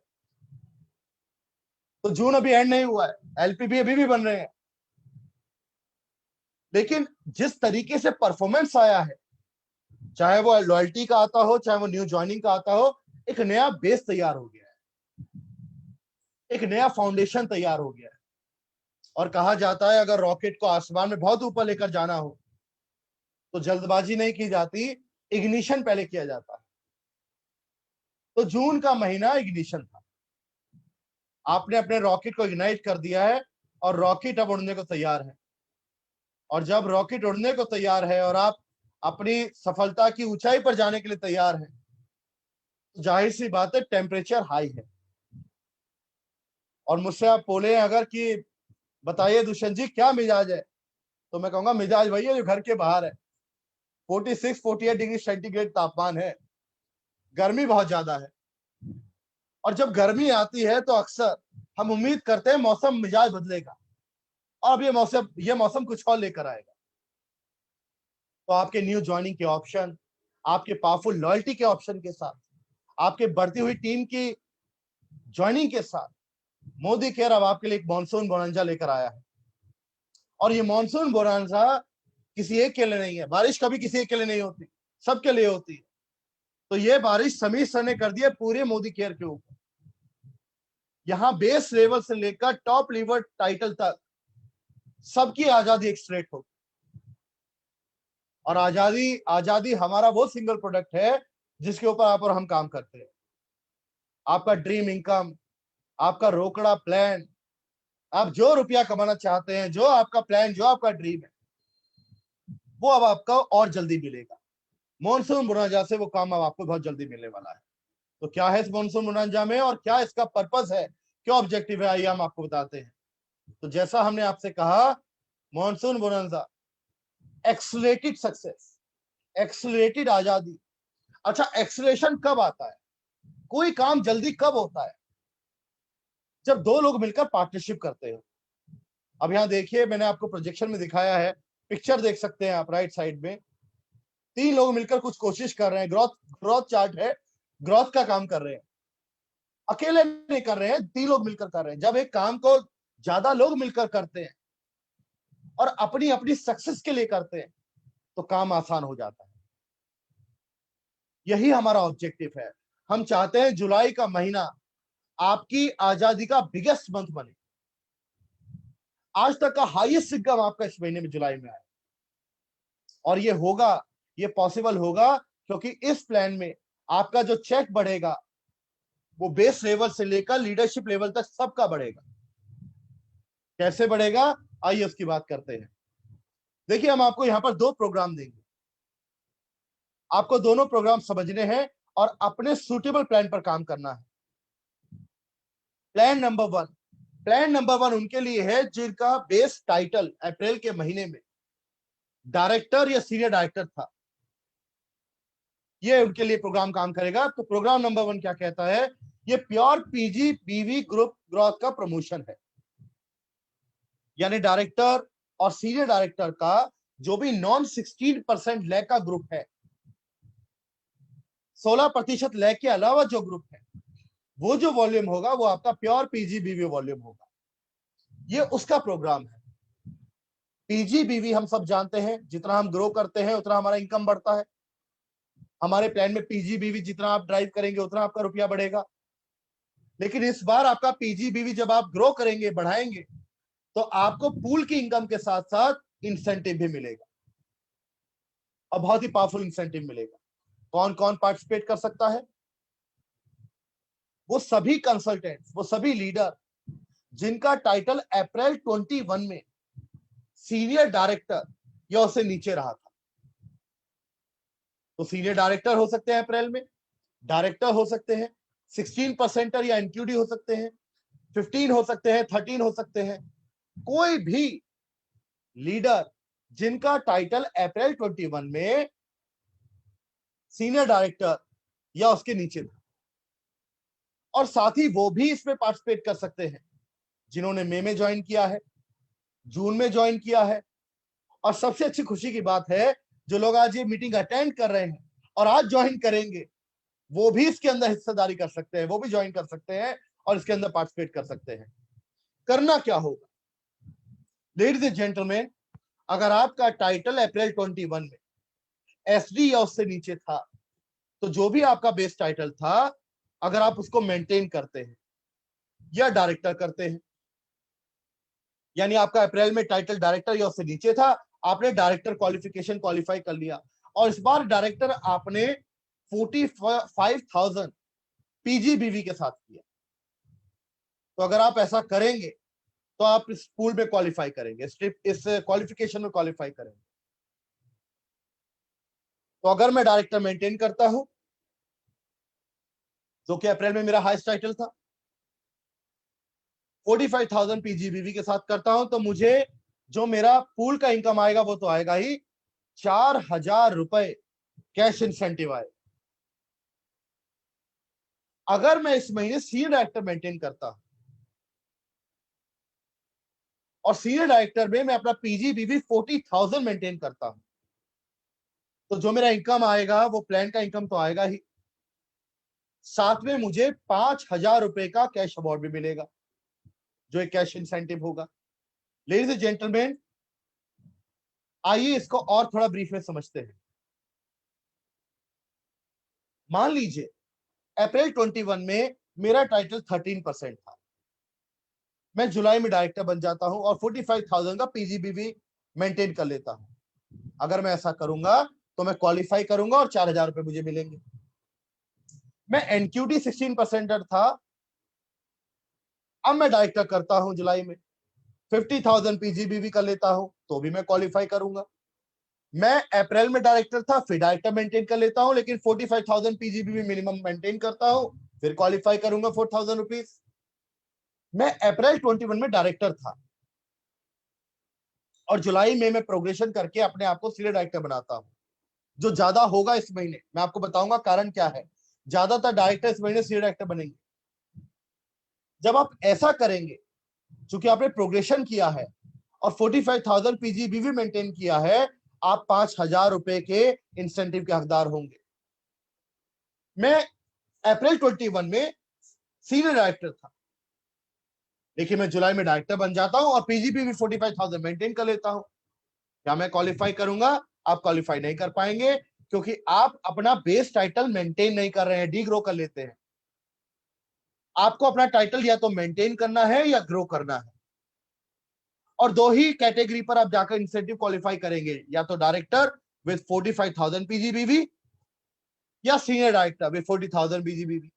तो जून अभी एंड नहीं हुआ है, एलपीबी अभी भी बन रहे हैं। लेकिन जिस तरीके से परफॉर्मेंस आया है, चाहे वो लॉयल्टी का आता हो, चाहे वो न्यू ज्वाइनिंग का आता हो, एक नया बेस तैयार हो गया है, एक नया फाउंडेशन तैयार हो गया है। और कहा जाता है अगर रॉकेट को आसमान में बहुत ऊपर लेकर जाना हो तो जल्दबाजी नहीं की जाती, इग्निशन पहले किया जाता है। तो जून का महीना इग्निशन था। आपने अपने रॉकेट को इग्नाइट कर दिया है और रॉकेट अब उड़ने को तैयार है। और जब रॉकेट उड़ने को तैयार है और आप अपनी सफलता की ऊंचाई पर जाने के लिए तैयार हैं, तो जाहिर सी बात है टेम्परेचर हाई है। और मुझसे आप बोले अगर कि बताइए दुष्यंत जी क्या मिजाज है, तो मैं कहूंगा मिजाज वही है जो घर के बाहर है। 46-48 डिग्री सेंटीग्रेड तापमान है, गर्मी बहुत ज्यादा है। और जब गर्मी आती है तो अक्सर हम उम्मीद करते हैं मौसम मिजाज बदलेगा, और अब ये मौसम कुछ और लेकर आएगा। तो आपके न्यू ज्वाइनिंग के ऑप्शन, आपके पावरफुल लॉयल्टी के ऑप्शन के साथ, आपके बढ़ती हुई टीम की ज्वाइनिंग के साथ मोदी केयर अब आपके लिए एक मॉनसून बोनांजा लेकर आया है। और ये मॉनसून बोनांजा किसी एक के लिए नहीं है, बारिश कभी किसी एक के लिए नहीं होती, सबके लिए होती है। तो ये बारिश समीर सर ने कर दी है पूरे मोदी केयर के ऊपर। यहां बेस लेवल से लेकर टॉप लेवल टाइटल तक सबकी आजादी एक स्ट्रेट होगी। और आजादी हमारा वो सिंगल प्रोडक्ट है जिसके ऊपर आप और हम काम करते हैं। आपका ड्रीम इनकम, आपका रोकड़ा प्लान, आप जो रुपया कमाना चाहते हैं, जो आपका प्लान, जो आपका ड्रीम है, वो अब आपका और जल्दी मिलेगा। मॉनसून बोनांजा से वो काम अब आपको बहुत जल्दी मिलने वाला है। तो क्या है इस मॉनसून बोनांजा में और क्या इसका पर्पस है, क्या ऑब्जेक्टिव है, आइए हम आपको बताते हैं। तो जैसा हमने आपसे कहा, monsoon bonanza accelerated success, accelerated आजादी। अच्छा, एक्सलेशन कब आता है, कोई काम जल्दी कब होता है? जब दो लोग मिलकर पार्टनरशिप करते हैं। अब यहां देखिए, मैंने आपको प्रोजेक्शन में दिखाया है, पिक्चर देख सकते हैं आप राइट साइड में। तीन लोग मिलकर कुछ कोशिश कर रहे हैं, ग्रोथ चार्ट है, ग्रोथ का काम कर रहे हैं। अकेले नहीं कर रहे हैं, तीन लोग मिलकर कर रहे हैं। जब एक काम को ज्यादा लोग मिलकर करते हैं और अपनी अपनी सक्सेस के लिए करते हैं तो काम आसान हो जाता है। यही हमारा ऑब्जेक्टिव है। हम चाहते हैं जुलाई का महीना आपकी आजादी का बिगेस्ट मंथ बने। आज तक का हाईएस्ट इनकम आपका इस महीने में जुलाई में आया, और ये होगा, ये पॉसिबल होगा क्योंकि इस प्लान में आपका जो चेक बढ़ेगा वो बेस लेवल से लेकर लीडरशिप लेवल तक सबका बढ़ेगा। कैसे बढ़ेगा, आइए उसकी बात करते हैं। देखिए, हम आपको यहां पर दो प्रोग्राम देंगे, आपको दोनों प्रोग्राम समझने हैं और अपने सूटेबल प्लान पर काम करना है। प्लान नंबर वन उनके लिए है जिनका बेस टाइटल अप्रैल के महीने में डायरेक्टर या सीनियर डायरेक्टर था। ये उनके लिए प्रोग्राम काम करेगा। तो प्रोग्राम नंबर वन क्या कहता है, ये प्योर पीजी बीवी ग्रुप ग्रोथ का प्रमोशन है। यानी डायरेक्टर और सीनियर डायरेक्टर का जो भी नॉन 16% लैग का ग्रुप है, 16% लैग के अलावा जो ग्रुप है, वो जो वॉल्यूम होगा वो आपका प्योर पीजीबीवी वॉल्यूम होगा। ये उसका प्रोग्राम है। पीजीबीवी हम सब जानते हैं, जितना हम ग्रो करते हैं उतना हमारा इनकम बढ़ता है। हमारे प्लान में पीजीबीवी जितना आप ड्राइव करेंगे उतना आपका रुपया बढ़ेगा। लेकिन इस बार आपका पीजीबीवी जब आप ग्रो करेंगे, बढ़ाएंगे, तो आपको पूल की इनकम के साथ साथ इंसेंटिव भी मिलेगा, और बहुत ही पावरफुल इंसेंटिव मिलेगा। कौन कौन पार्टिसिपेट कर सकता है? वो सभी कंसल्टेंट्स, वो सभी लीडर जिनका टाइटल अप्रैल 21 में सीनियर डायरेक्टर या उससे नीचे रहा था। तो सीनियर डायरेक्टर हो सकते हैं अप्रैल में, डायरेक्टर हो सकते हैं, 16% या इंक्लूडी हो सकते हैं, 15 हो सकते हैं, 13 हो सकते हैं। कोई भी लीडर जिनका टाइटल अप्रैल 21 में सीनियर डायरेक्टर या उसके नीचे था, और साथ ही वो भी इसमें पार्टिसिपेट कर सकते हैं जिन्होंने मई में ज्वाइन किया है, जून में ज्वाइन किया है। और सबसे अच्छी खुशी की बात है, जो लोग आज ये मीटिंग अटेंड कर रहे हैं और आज ज्वाइन करेंगे, वो भी इसके अंदर हिस्सेदारी कर सकते हैं, वो भी ज्वाइन कर सकते हैं और इसके अंदर पार्टिसिपेट कर सकते हैं। करना क्या होगा, लेडीज एंड जेंटलमैन, अगर आपका टाइटल अप्रैल 21 में एसडी या उससे नीचे था, तो जो भी आपका बेस टाइटल था, अगर आप उसको मेंटेन करते हैं या डायरेक्टर करते हैं, यानी आपका अप्रैल में टाइटल डायरेक्टर या उससे नीचे था, आपने डायरेक्टर क्वालिफिकेशन क्वालिफाई कर लिया, और इस बार डायरेक्टर आपने 45,000 पीजीबीवी के साथ किया, तो अगर आप ऐसा करेंगे तो आप इस पूल में क्वालिफाई करेंगे, इस क्वालिफिकेशन में क्वालिफाई करेंगे। तो अगर मैं डायरेक्टर मेंटेन करता हूं, जो कि अप्रैल में मेरा हाईएस्ट टाइटल था, 45,000 पीजीबीवी के साथ करता हूं, तो मुझे जो मेरा पूल का इनकम आएगा वो तो आएगा ही, 4,000 रुपए कैश इंसेंटिव आए। अगर मैं इस महीने सीनियर डायरेक्टर मेंटेन करता हूं और सीनियर डायरेक्टर में मैं अपना पीजीबीवी 40,000 मेंटेन करता हूं, तो जो मेरा इनकम आएगा वो प्लान का इनकम तो आएगा ही, साथ में मुझे 5,000 रुपए का कैश अवार्ड भी मिलेगा जो एक कैश इंसेंटिव होगा। लेडीज एंड जेंटलमैन, आइए इसको और थोड़ा ब्रीफ में समझते हैं। मान लीजिए अप्रैल 21 में मेरा टाइटल 13% था, मैं जुलाई में डायरेक्टर बन जाता हूं और 45,000 का पीजीबीवी मेंटेन कर लेता हूं। अगर मैं ऐसा करूंगा तो मैं क्वालिफाई करूंगा और 4,000 रुपए मुझे मिलेंगे। मैं एनक्यूटी 16% था, अब मैं डायरेक्टर करता हूं जुलाई में, 50,000 पीजीबीवी कर लेता हूं तो भी मैं क्वालिफाई करूंगा। मैं अप्रैल में डायरेक्टर था, फिर डायरेक्टर मेंटेन कर लेता हूं, लेकिन 45,000 पीजीबीवी मिनिमम मेंटेन करता हूं, फिर क्वालिफाई करूंगा 4,000 रुपीज। मैं अप्रैल 21 में डायरेक्टर था और जुलाई में मैं प्रोग्रेशन करके अपने आप को सीनियर डायरेक्टर बनाता हूं। जो ज्यादा होगा इस महीने, मैं आपको बताऊंगा कारण क्या है, ज्यादातर डायरेक्टर इस महीने सीनियर डायरेक्टर बनेंगे। जब आप ऐसा करेंगे, चूंकि आपने प्रोग्रेशन किया है और 45,000 पीजीबीवी मेंटेन किया है, आप 5,000 रुपए के इंसेंटिव के हकदार होंगे। मैं अप्रैल 21 में सीनियर डायरेक्टर था, लेकिन मैं जुलाई में डायरेक्टर बन जाता हूं और पीजीबीवी 45,000 मेंटेन कर लेता हूं। क्या मैं क्वालिफाई करूंगा? आप क्वालिफाई नहीं कर पाएंगे, क्योंकि आप अपना बेस टाइटल मेंटेन नहीं कर रहे हैं, डी ग्रो कर लेते हैं। आपको अपना टाइटल या तो मेंटेन करना है या ग्रो करना है, और दो ही कैटेगरी पर आप जाकर इंसेंटिव क्वालिफाई करेंगे, या तो डायरेक्टर विद 45,000 पीजीबीवी या सीनियर डायरेक्टर विद 40,000 पीजीबीवी।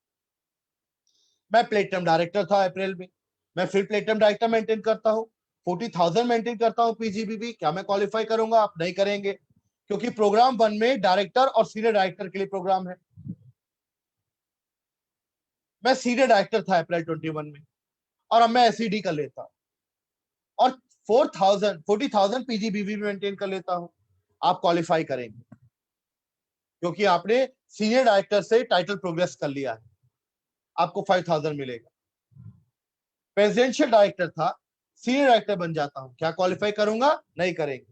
मैं प्लेटिनम डायरेक्टर था अप्रैल में, मैं फिर प्लेटिनम डायरेक्टर मेंटेन करता हूं, 40,000 मेंटेन करता हूं पीजीबीवी। क्या मैं क्वालिफाई करूंगा? आप नहीं करेंगे, क्योंकि प्रोग्राम 1 में डायरेक्टर और सीनियर डायरेक्टर के लिए प्रोग्राम है। मैं सीनियर डायरेक्टर था अप्रैल 21 में और अब मैं एसईडी कर लेता हूं और 40,000 पीजीबीवी मेंटेन कर लेता हूं। आप क्वालिफाई करेंगे, क्योंकि आपने सीनियर डायरेक्टर से टाइटल प्रोग्रेस कर लिया है, आपको 5,000 मिलेगा। प्रेसिडेंशियल डायरेक्टर था, सीनियर डायरेक्टर बन जाता हूं, क्या क्वालिफाई करूंगा? नहीं करेंगे।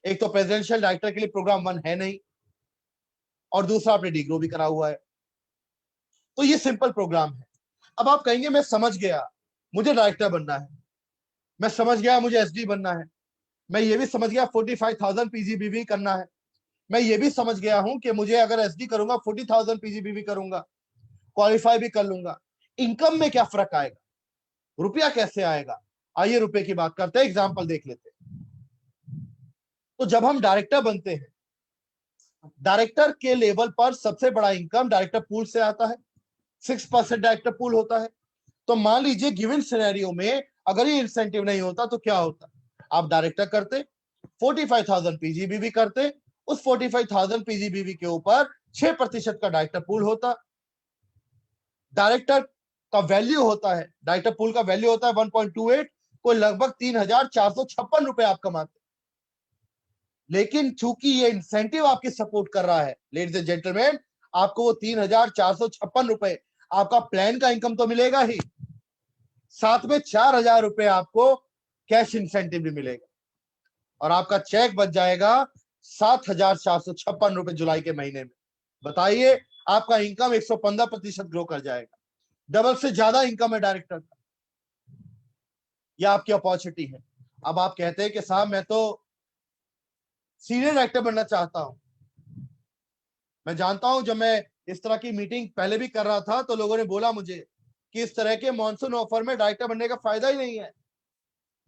एक तो प्रेसिडेंशियल डायरेक्टर के लिए प्रोग्राम 1 है नहीं, और दूसरा आपने डिग्रो भी करा हुआ है। तो ये सिंपल प्रोग्राम है। अब आप कहेंगे मैं समझ गया, मुझे डायरेक्टर बनना है, मैं समझ गया मुझे एसडी बनना है, मैं ये भी समझ गया 45,000 पीजीबीवी करना है, मैं ये भी समझ गया हूं कि मुझे अगर एसडी करूंगा 40,000 पीजीबीवी करूंगा, क्वालिफाई भी कर लूंगा। इनकम में क्या फर्क आएगा, रुपया कैसे आएगा? आइए रुपए की बात करते हैं, एग्जांपल देख लेते हैं। तो जब हम डायरेक्टर बनते हैं, डायरेक्टर के लेवल पर सबसे बड़ा इनकम डायरेक्टर पूल से आता है, 6% डायरेक्टर पूल होता है। तो मान लीजिए गिवन सिनेरियो में अगर ये इंसेंटिव नहीं होता तो क्या होता? आप डायरेक्टर करते, 45,000 पीजीबीवी करते, उस 45,000 पीजीबीवी के ऊपर 6% का डायरेक्टर पूल होता। डायरेक्टर का वैल्यू होता है, डायरेक्टर पूल का वैल्यू होता है 1.28, कोई लगभग 3,456 रुपए आप कमाते। लेकिन चूंकि ये इंसेंटिव आपकी सपोर्ट कर रहा है, लेडीज एंड जेंटलमैन, आपको वो 3,456 रुपए आपका प्लान का इनकम तो मिलेगा ही, साथ में 4,000 रुपए आपको कैश इंसेंटिव भी मिलेगा, और आपका चेक बच जाएगा 7,456 रुपए जुलाई के महीने में। बताइए, आपका इनकम 115% ग्रो कर जाएगा, डबल से ज्यादा इनकम है डायरेक्टर का। यह आपकी अपॉर्चुनिटी है। अब आप कहते हैं कि साहब मैं तो सीनियर डायरेक्टर बनना चाहता हूं। मैं जानता हूं, जब मैं इस तरह की मीटिंग पहले भी कर रहा था तो लोगों ने बोला मुझे कि इस तरह के मॉनसून ऑफर में डायरेक्टर बनने का फायदा ही नहीं है।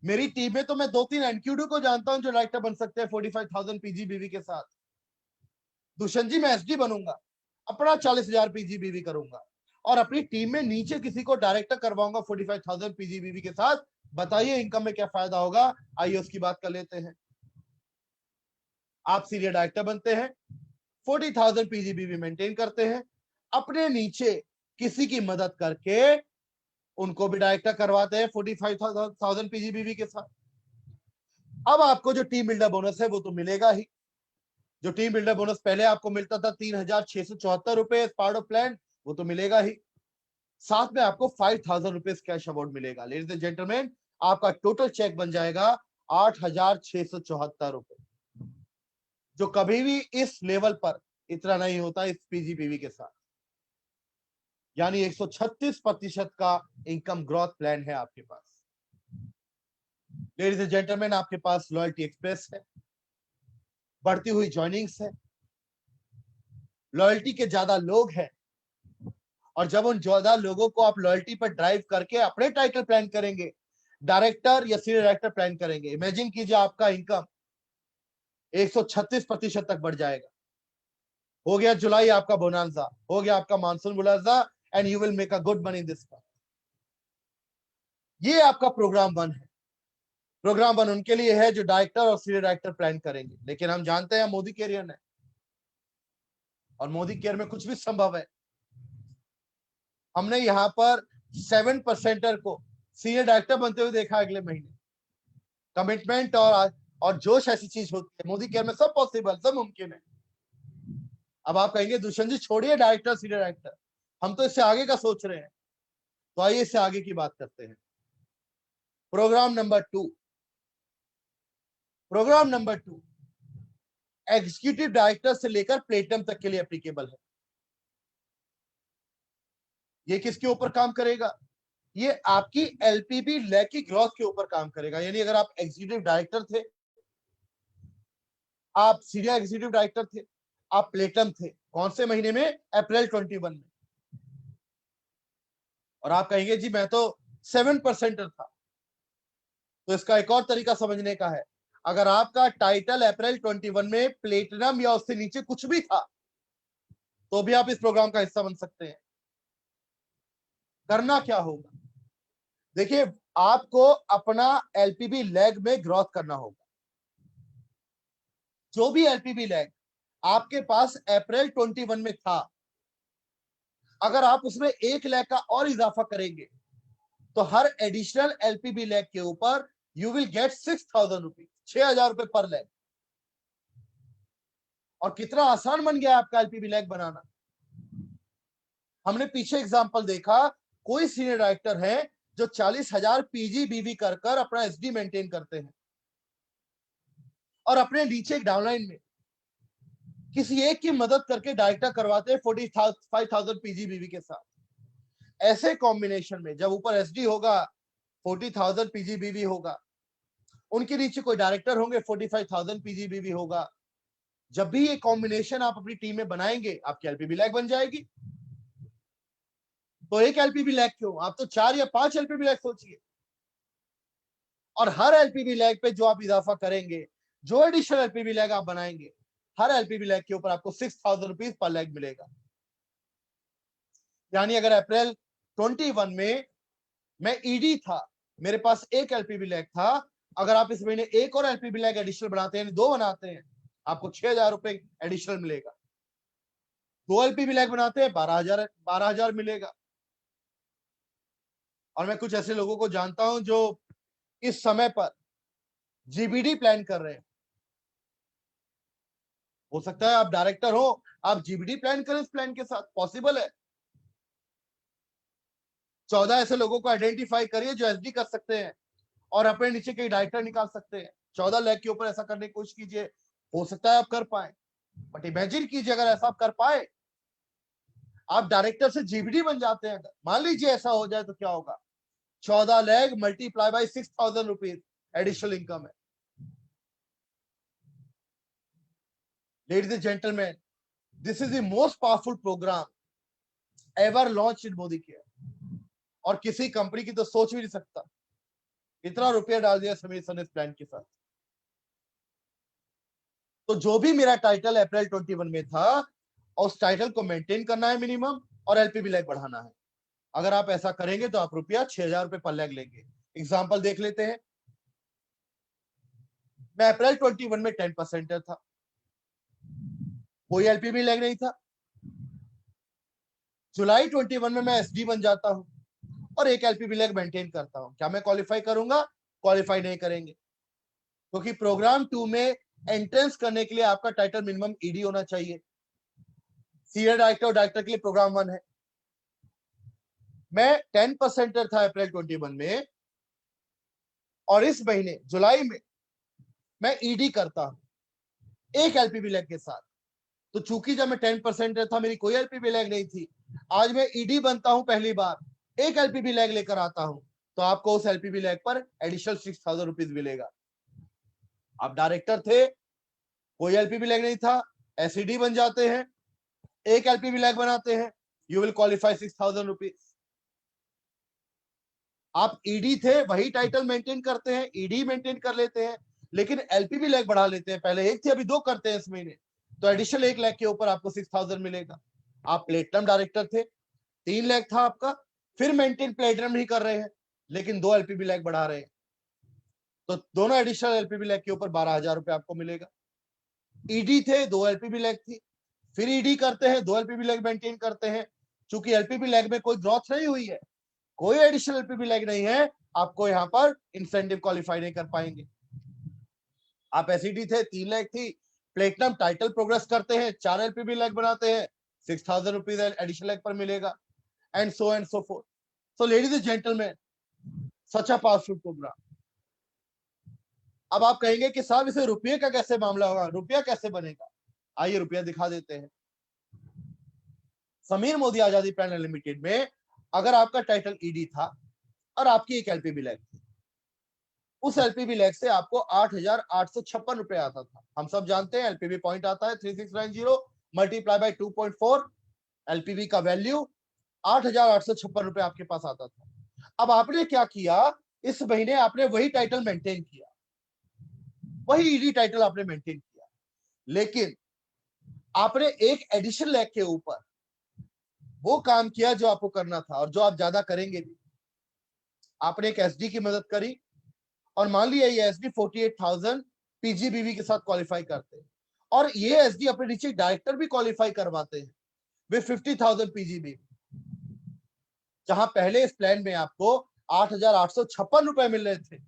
मेरी टीम में तो मैं 2-3 एनक्यूडी को जानता हूं जो डायरेक्टर बन सकते हैं 45,000 पीजीबीवी के साथ। दुष्यंत जी, मैं एसडी बनूंगा, अपना 40,000 पीजीबीवी करूंगा और अपनी टीम में नीचे किसी को डायरेक्टर करवाऊंगा 45,000 पीजीबीवी के साथ। बताइए इनकम में क्या फायदा होगा? आइए उसकी बात कर लेते हैं। आप सीनियर डायरेक्टर बनते हैं, 40,000 पीजीबीवी मेंटेन करते हैं, अपने नीचे किसी की मदद करके उनको भी डायरेक्टर करवाते हैं 45,000 पीजीबीवी के साथ। अब आपको जो टीम बिल्डर बोनस है वो तो मिलेगा ही। जो टीम बिल्डर बोनस पहले आपको मिलता था 3,674 रुपए पार्ट ऑफ प्लान, वो तो मिलेगा ही। साथ में आपको 5,000 रुपए कैश अवार्ड मिलेगा। लेडीज एंड जेंटलमैन, आपका टोटल चेक बन जाएगा 8,674 रुपए। जो कभी भी इस लेवल पर इतना नहीं होता इस पीजीपीवी के साथ। यानी 136% का इनकम ग्रोथ प्लान है आपके पास। लेडीज एंड जेंटलमैन, आपके पास लॉयल्टी एक्सप्रेस है, बढ़ती हुई ज्वाइनिंग्स है, लॉयल्टी के ज्यादा लोग हैं, और जब उन ज्यादा लोगों को आप लॉयल्टी पर ड्राइव करके अपने टाइटल प्लान करेंगे, डायरेक्टर या सीनियर डायरेक्टर प्लान करेंगे, इमेजिन कीजिए आपका इनकम 136% तक बढ़ जाएगा। हो गया जुलाई आपका बोनांजा, हो गया आपका monsoon bonanza, and you will make a good money this month. ये आपका प्रोग्राम 1 है। प्रोग्राम 1 उनके लिए है जो डायरेक्टर और सीनियर डायरेक्टर प्लान करेंगे, लेकिन हम जानते हैं मोदी कैरियर है, और मोदी केयर में कुछ भी संभव है। हमने यहाँ पर 7% को सीनियर डायरेक्टर बनते हुए देखा अगले महीने। कमिटमेंट और जोश ऐसी चीज होती है, मोदी केयर में सब पॉसिबल, सब मुमकिन है। अब आप कहेंगे दुष्यंत जी छोड़िए डायरेक्टर सीनियर डायरेक्टर, हम तो इससे आगे का सोच रहे हैं। तो आइए इससे आगे की बात करते हैं। प्रोग्राम नंबर 2 एग्जीक्यूटिव डायरेक्टर से लेकर प्लेटिनम तक के लिए एप्लीकेबल है। ये किसके ऊपर काम करेगा? ये आपकी एलपीबी लैग की ग्रोथ के ऊपर काम करेगा। यानी अगर आप एग्जीक्यूटिव डायरेक्टर थे, आप सीनियर एग्जीक्यूटिव डायरेक्टर थे, आप प्लेटिनम थे, कौन से महीने में? अप्रैल 21 में। और आप कहेंगे जी मैं तो 7% था। तो इसका एक और तरीका समझने का है, अगर आपका टाइटल अप्रैल 21 में प्लेटिनम या उससे नीचे कुछ भी था, तो भी आप इस प्रोग्राम का हिस्सा बन सकते हैं। करना क्या होगा? देखिए, आपको अपना एलपीबी लैग में ग्रोथ करना होगा। जो भी एलपीबी लैग आपके पास अप्रैल 21 में था, अगर आप उसमें 1 लाख का और इजाफा करेंगे, तो हर एडिशनल एलपीबी लैग के ऊपर यू विल गेट 6,000 रुपीज, 6,000 रुपए पर लैग। और कितना आसान बन गया आपका एलपीबी लैग बनाना। हमने पीछे एग्जांपल देखा, कोई सीनियर डायरेक्टर है जो 40,000 पीजीबीवी कर अपना एसडी मेंटेन करते हैं, और अपने नीचे डाउनलाइन में किसी एक की मदद करके डायरेक्टर करवाते हैं 45,000 पीजीबीवी के साथ। ऐसे कॉम्बिनेशन में जब ऊपर एसडी होगा 40,000 पीजीबीवी होगा, उनके नीचे कोई डायरेक्टर होंगे 45,000 पीजीबीवी होगा। जब भी ये कॉम्बिनेशन आप अपनी टीम में बनाएंगे, आपकी एलपीबी लैग बन जाएगी। तो एक एलपीबी लैग क्यों, आप तो 4 या 5 एलपीबी लैग सोचिए। और हर एलपीबी लैग पे जो आप इजाफा करेंगे, जो एडिशनल एलपीबी लैग आप बनाएंगे, हर एलपीबी लैग के ऊपर आपको 6,000 रुपीज पर लैग मिलेगा। यानी अगर अप्रैल 21 में मैं ईडी था, मेरे पास एक एलपीबी लैग था, अगर आप इस महीने एक और एलपीबी लैग एडिशनल बनाते हैं, 2 बनाते हैं, आपको 6,000 रुपए एडिशनल मिलेगा। 2 एलपीबी लैग बनाते हैं, 12,000 मिलेगा। और मैं कुछ ऐसे लोगों को जानता हूं जो इस समय पर जीबीडी प्लान कर रहे हैं। हो सकता है आप डायरेक्टर हो, आप जीबीडी प्लान करें, इस प्लान के साथ पॉसिबल है। 14 ऐसे लोगों को आइडेंटिफाई करिए जो एसडी कर सकते हैं और अपने नीचे कई डायरेक्टर निकाल सकते हैं। 14 लाख के ऊपर ऐसा करने की कोशिश कीजिए, हो सकता है आप कर पाए। बट इमेजिन कीजिए अगर ऐसा आप कर पाए, आप डायरेक्टर से जीबीडी बन जाते हैं। अगर मान लीजिए ऐसा हो जाए तो क्या होगा? 14 lakh multiply by 6,000 rupees additional income है। Ladies and gentlemen, this is the most powerful program ever launched in Modi Care. और किसी कंपनी की तो सोच भी नहीं सकता, इतना रुपया डाल दिया समीर सर ने इस प्लान के साथ। तो जो भी मेरा टाइटल अप्रैल 21 में था, और उस टाइटल को मेंटेन करना है मिनिमम, और एलपीबी लैग बढ़ाना है। अगर आप ऐसा करेंगे तो आप रुपया 6,000 रुपए पर लैग लेंगे। एग्जाम्पल देख लेते हैं। मैं अप्रैल 21 में 10% था, कोई एलपीबी लैग नहीं था। जुलाई 21 में मैं एसडी बन जाता हूं और एक एलपीबी लैग मेंटेन करता हूं। क्या मैं क्वालिफाई करूंगा? क्वालिफाई नहीं करेंगे, क्योंकि प्रोग्राम 2 में एंट्रेंस करने के लिए आपका टाइटल मिनिमम ईडी होना चाहिए। सीनियर डायरेक्टर और डायरेक्टर के लिए प्रोग्राम 1 है। मैं 10% था अप्रैल 21 में, और इस महीने जुलाई में मैं ईडी करता हूं। एक एलपीबी लैग के साथ। तो चूंकि जब मैं 10% था, मेरी कोई एलपीबी लैग नहीं थी, आज मैं ईडी बनता हूं पहली बार, एक एलपीबी लैग लेकर आता हूं, तो आपको उस एलपीबी लैग पर एडिशनल 6,000 रुपीज मिलेगा। आप डायरेक्टर थे, कोई एलपीबी लैग नहीं था, एसईडी बन जाते हैं, एक एलपीबी लैग बनाते हैं, यू विल क्वालिफाई 6,000 रुपीज। आप ईडी थे, वही टाइटल मेंटेन करते हैं, ईडी मेंटेन कर लेते हैं, लेकिन एलपीबी लैग बढ़ा लेते हैं। पहले एक थी, अभी 2 करते हैं इस महीने, तो एडिशनल 1 लाख के ऊपर आपको 6,000 मिलेगा। आप प्लेटिनम डायरेक्टर थे, 3 लाख था आपका, फिर मेंटेन प्लेटिनम नहीं कर रहे हैं, लेकिन 2 एलपीबी लैग बढ़ा रहे हैं, तो दोनों एडिशनल एलपीबी लैग के ऊपर 12,000 रुपए आपको मिलेगा। ईडी थे, 2 एलपीबी लैग थी, फिर ईडी करते हैं, 2 एलपीबी लैग मेंटेन करते हैं। चूंकि एलपीबी लैग में कोई ग्रोथ नहीं हुई है, कोई एडिशनल एलपीबी लैग नहीं है, आपको यहां पर इंसेंटिव क्वालिफाई नहीं कर पाएंगे। आप एसईडी थे, 3 लाख थी, प्लेटिनम टाइटल प्रोग्रेस करते हैं, 4 एलपीबी लैग बनाते हैं, 6,000 रुपीज एडिशनल लैग पर मिलेगा, and so forth. So ladies and gentleman, such a powerful programme. अब आप कहेंगे कि साहब इसे रुपये का कैसे मामला होगा, रुपया कैसे बनेगा? आइए रुपया दिखा देते हैं। समीर मोदी आजादी प्लान लिमिटेड में अगर आपका टाइटल ईडी था और आपकी एक एलपीबी लैग थी, उस एलपीबी लैग से आपको 8,856 रुपए आता था। हम सब जानते हैं एलपीबी पॉइंट आता है 3690 मल्टीप्लाई बाय 2.4, एलपीबी का वैल्यू 8,856 रुपए आपके पास आता था। अब आपने क्या किया, इस महीने आपने वही टाइटल मेंटेन किया, वही ईडी टाइटल आपने मेंटेन किया, लेकिन आपने एक एडिशनल लैग के ऊपर वो काम किया जो आपको करना था और जो आप ज्यादा करेंगे भी। आपने एक एसडी की मदद करी, और मान लिया ये एसडी 48,000 पीजीबीवी के साथ क्वालिफाई करते हैं, और ये एसडी अपने नीचे डायरेक्टर भी क्वालिफाई करवाते हैं विद 50,000 पीजीबीवी। जहां पहले इस प्लान में आपको 8,856 रुपए मिल रहे थे,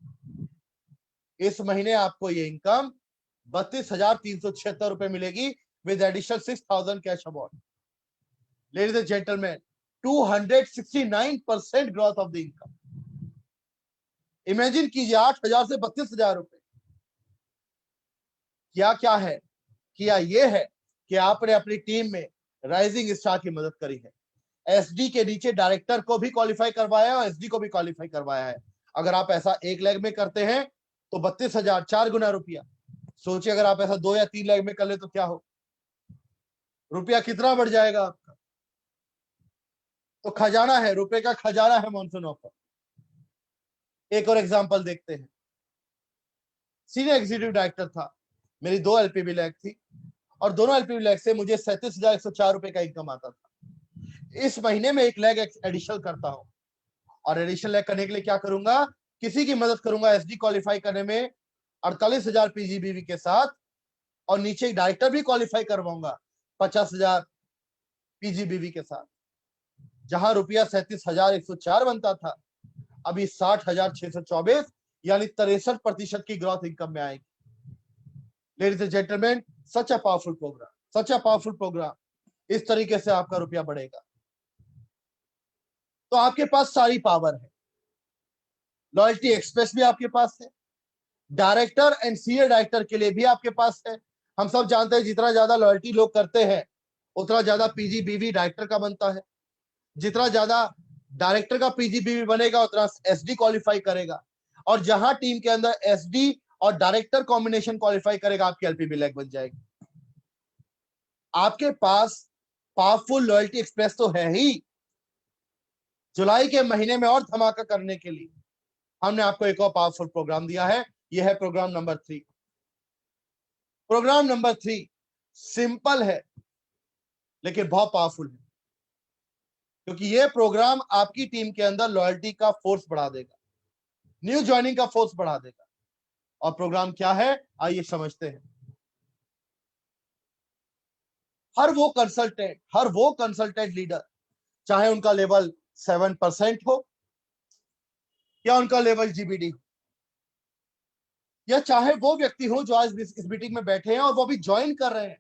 इस महीने आपको ये इनकम 32,376 रुपए मिलेगी with additional 6,000 cash award. Ladies and gentleman, 269% growth of the income. Imagine कीजिए 8,000 से 32,000 रुपए। क्या है? किया ये है कि आपने अपनी टीम में राइजिंग स्टार की मदद करी है, एसडी के नीचे डायरेक्टर को भी क्वालिफाई करवाया है और एसडी को भी क्वालिफाई करवाया है। अगर आप ऐसा 1 लाख में करते हैं तो 32,000 4 गुना रुपया। सोचिए अगर आप ऐसा 2 या 3 लाख में कर ले तो क्या हो, रुपया कितना बढ़ जाएगा आपका। तो खजाना है, रुपए का खजाना है मॉनसून ऑफर। एक और एग्जांपल देखते हैं। सीनियर एग्जीक्यूटिव डायरेक्टर था, मेरी 2 एलपीबी लैग थी, और दोनों एलपीबी लैग से मुझे 37,104 रुपए का इनकम आता था। इस महीने में 1 लाख एडिशनल करता हूं, और एडिशनल लैग करने के लिए क्या करूंगा, किसी की मदद करूंगा एसडी क्वालिफाई करने में 48,000 पीजीबीवी के साथ, और नीचे एक डायरेक्टर भी क्वालिफाई करवाऊंगा 50,000 पीजीबीवी के साथ। जहां रुपया 37,104 बनता था, अभी 60,624 यानी 63% की ग्रोथ इनकम में आएगी। Ladies and gentleman, such a powerful programme, such a powerful programme. इस तरीके से आपका रुपया बढ़ेगा। तो आपके पास सारी पावर है, लॉयल्टी एक्सप्रेस भी आपके पास है, डायरेक्टर एंड सीनियर डायरेक्टर के लिए भी आपके पास है। हम सब जानते हैं जितना ज्यादा लॉयल्टी लोग करते हैं उतना ज्यादा पीजीबीवी डायरेक्टर का बनता है, जितना ज्यादा डायरेक्टर का पीजीबीवी बनेगा उतना एसडी क्वालिफाई करेगा, और जहां टीम के अंदर एसडी और डायरेक्टर कॉम्बिनेशन क्वालिफाई करेगा आपकी एलपीबी लैग बन जाएगी। आपके पास पावरफुल लॉयल्टी एक्सप्रेस तो है ही। जुलाई के महीने में और धमाका करने के लिए हमने आपको एक और पावरफुल प्रोग्राम दिया है। यह है programme number 3। Programme number 3 simple है लेकिन बहुत पावरफुल है, क्योंकि यह प्रोग्राम आपकी टीम के अंदर लॉयल्टी का फोर्स बढ़ा देगा, न्यू ज्वाइनिंग का फोर्स बढ़ा देगा। और प्रोग्राम क्या है, आइए समझते हैं। हर वो कंसल्टेंट लीडर, चाहे उनका लेवल 7% हो या उनका लेवल जीबीडी हो, या चाहे वो व्यक्ति हो जो आज इस मीटिंग में बैठे हैं और वो भी ज्वाइन कर रहे हैं,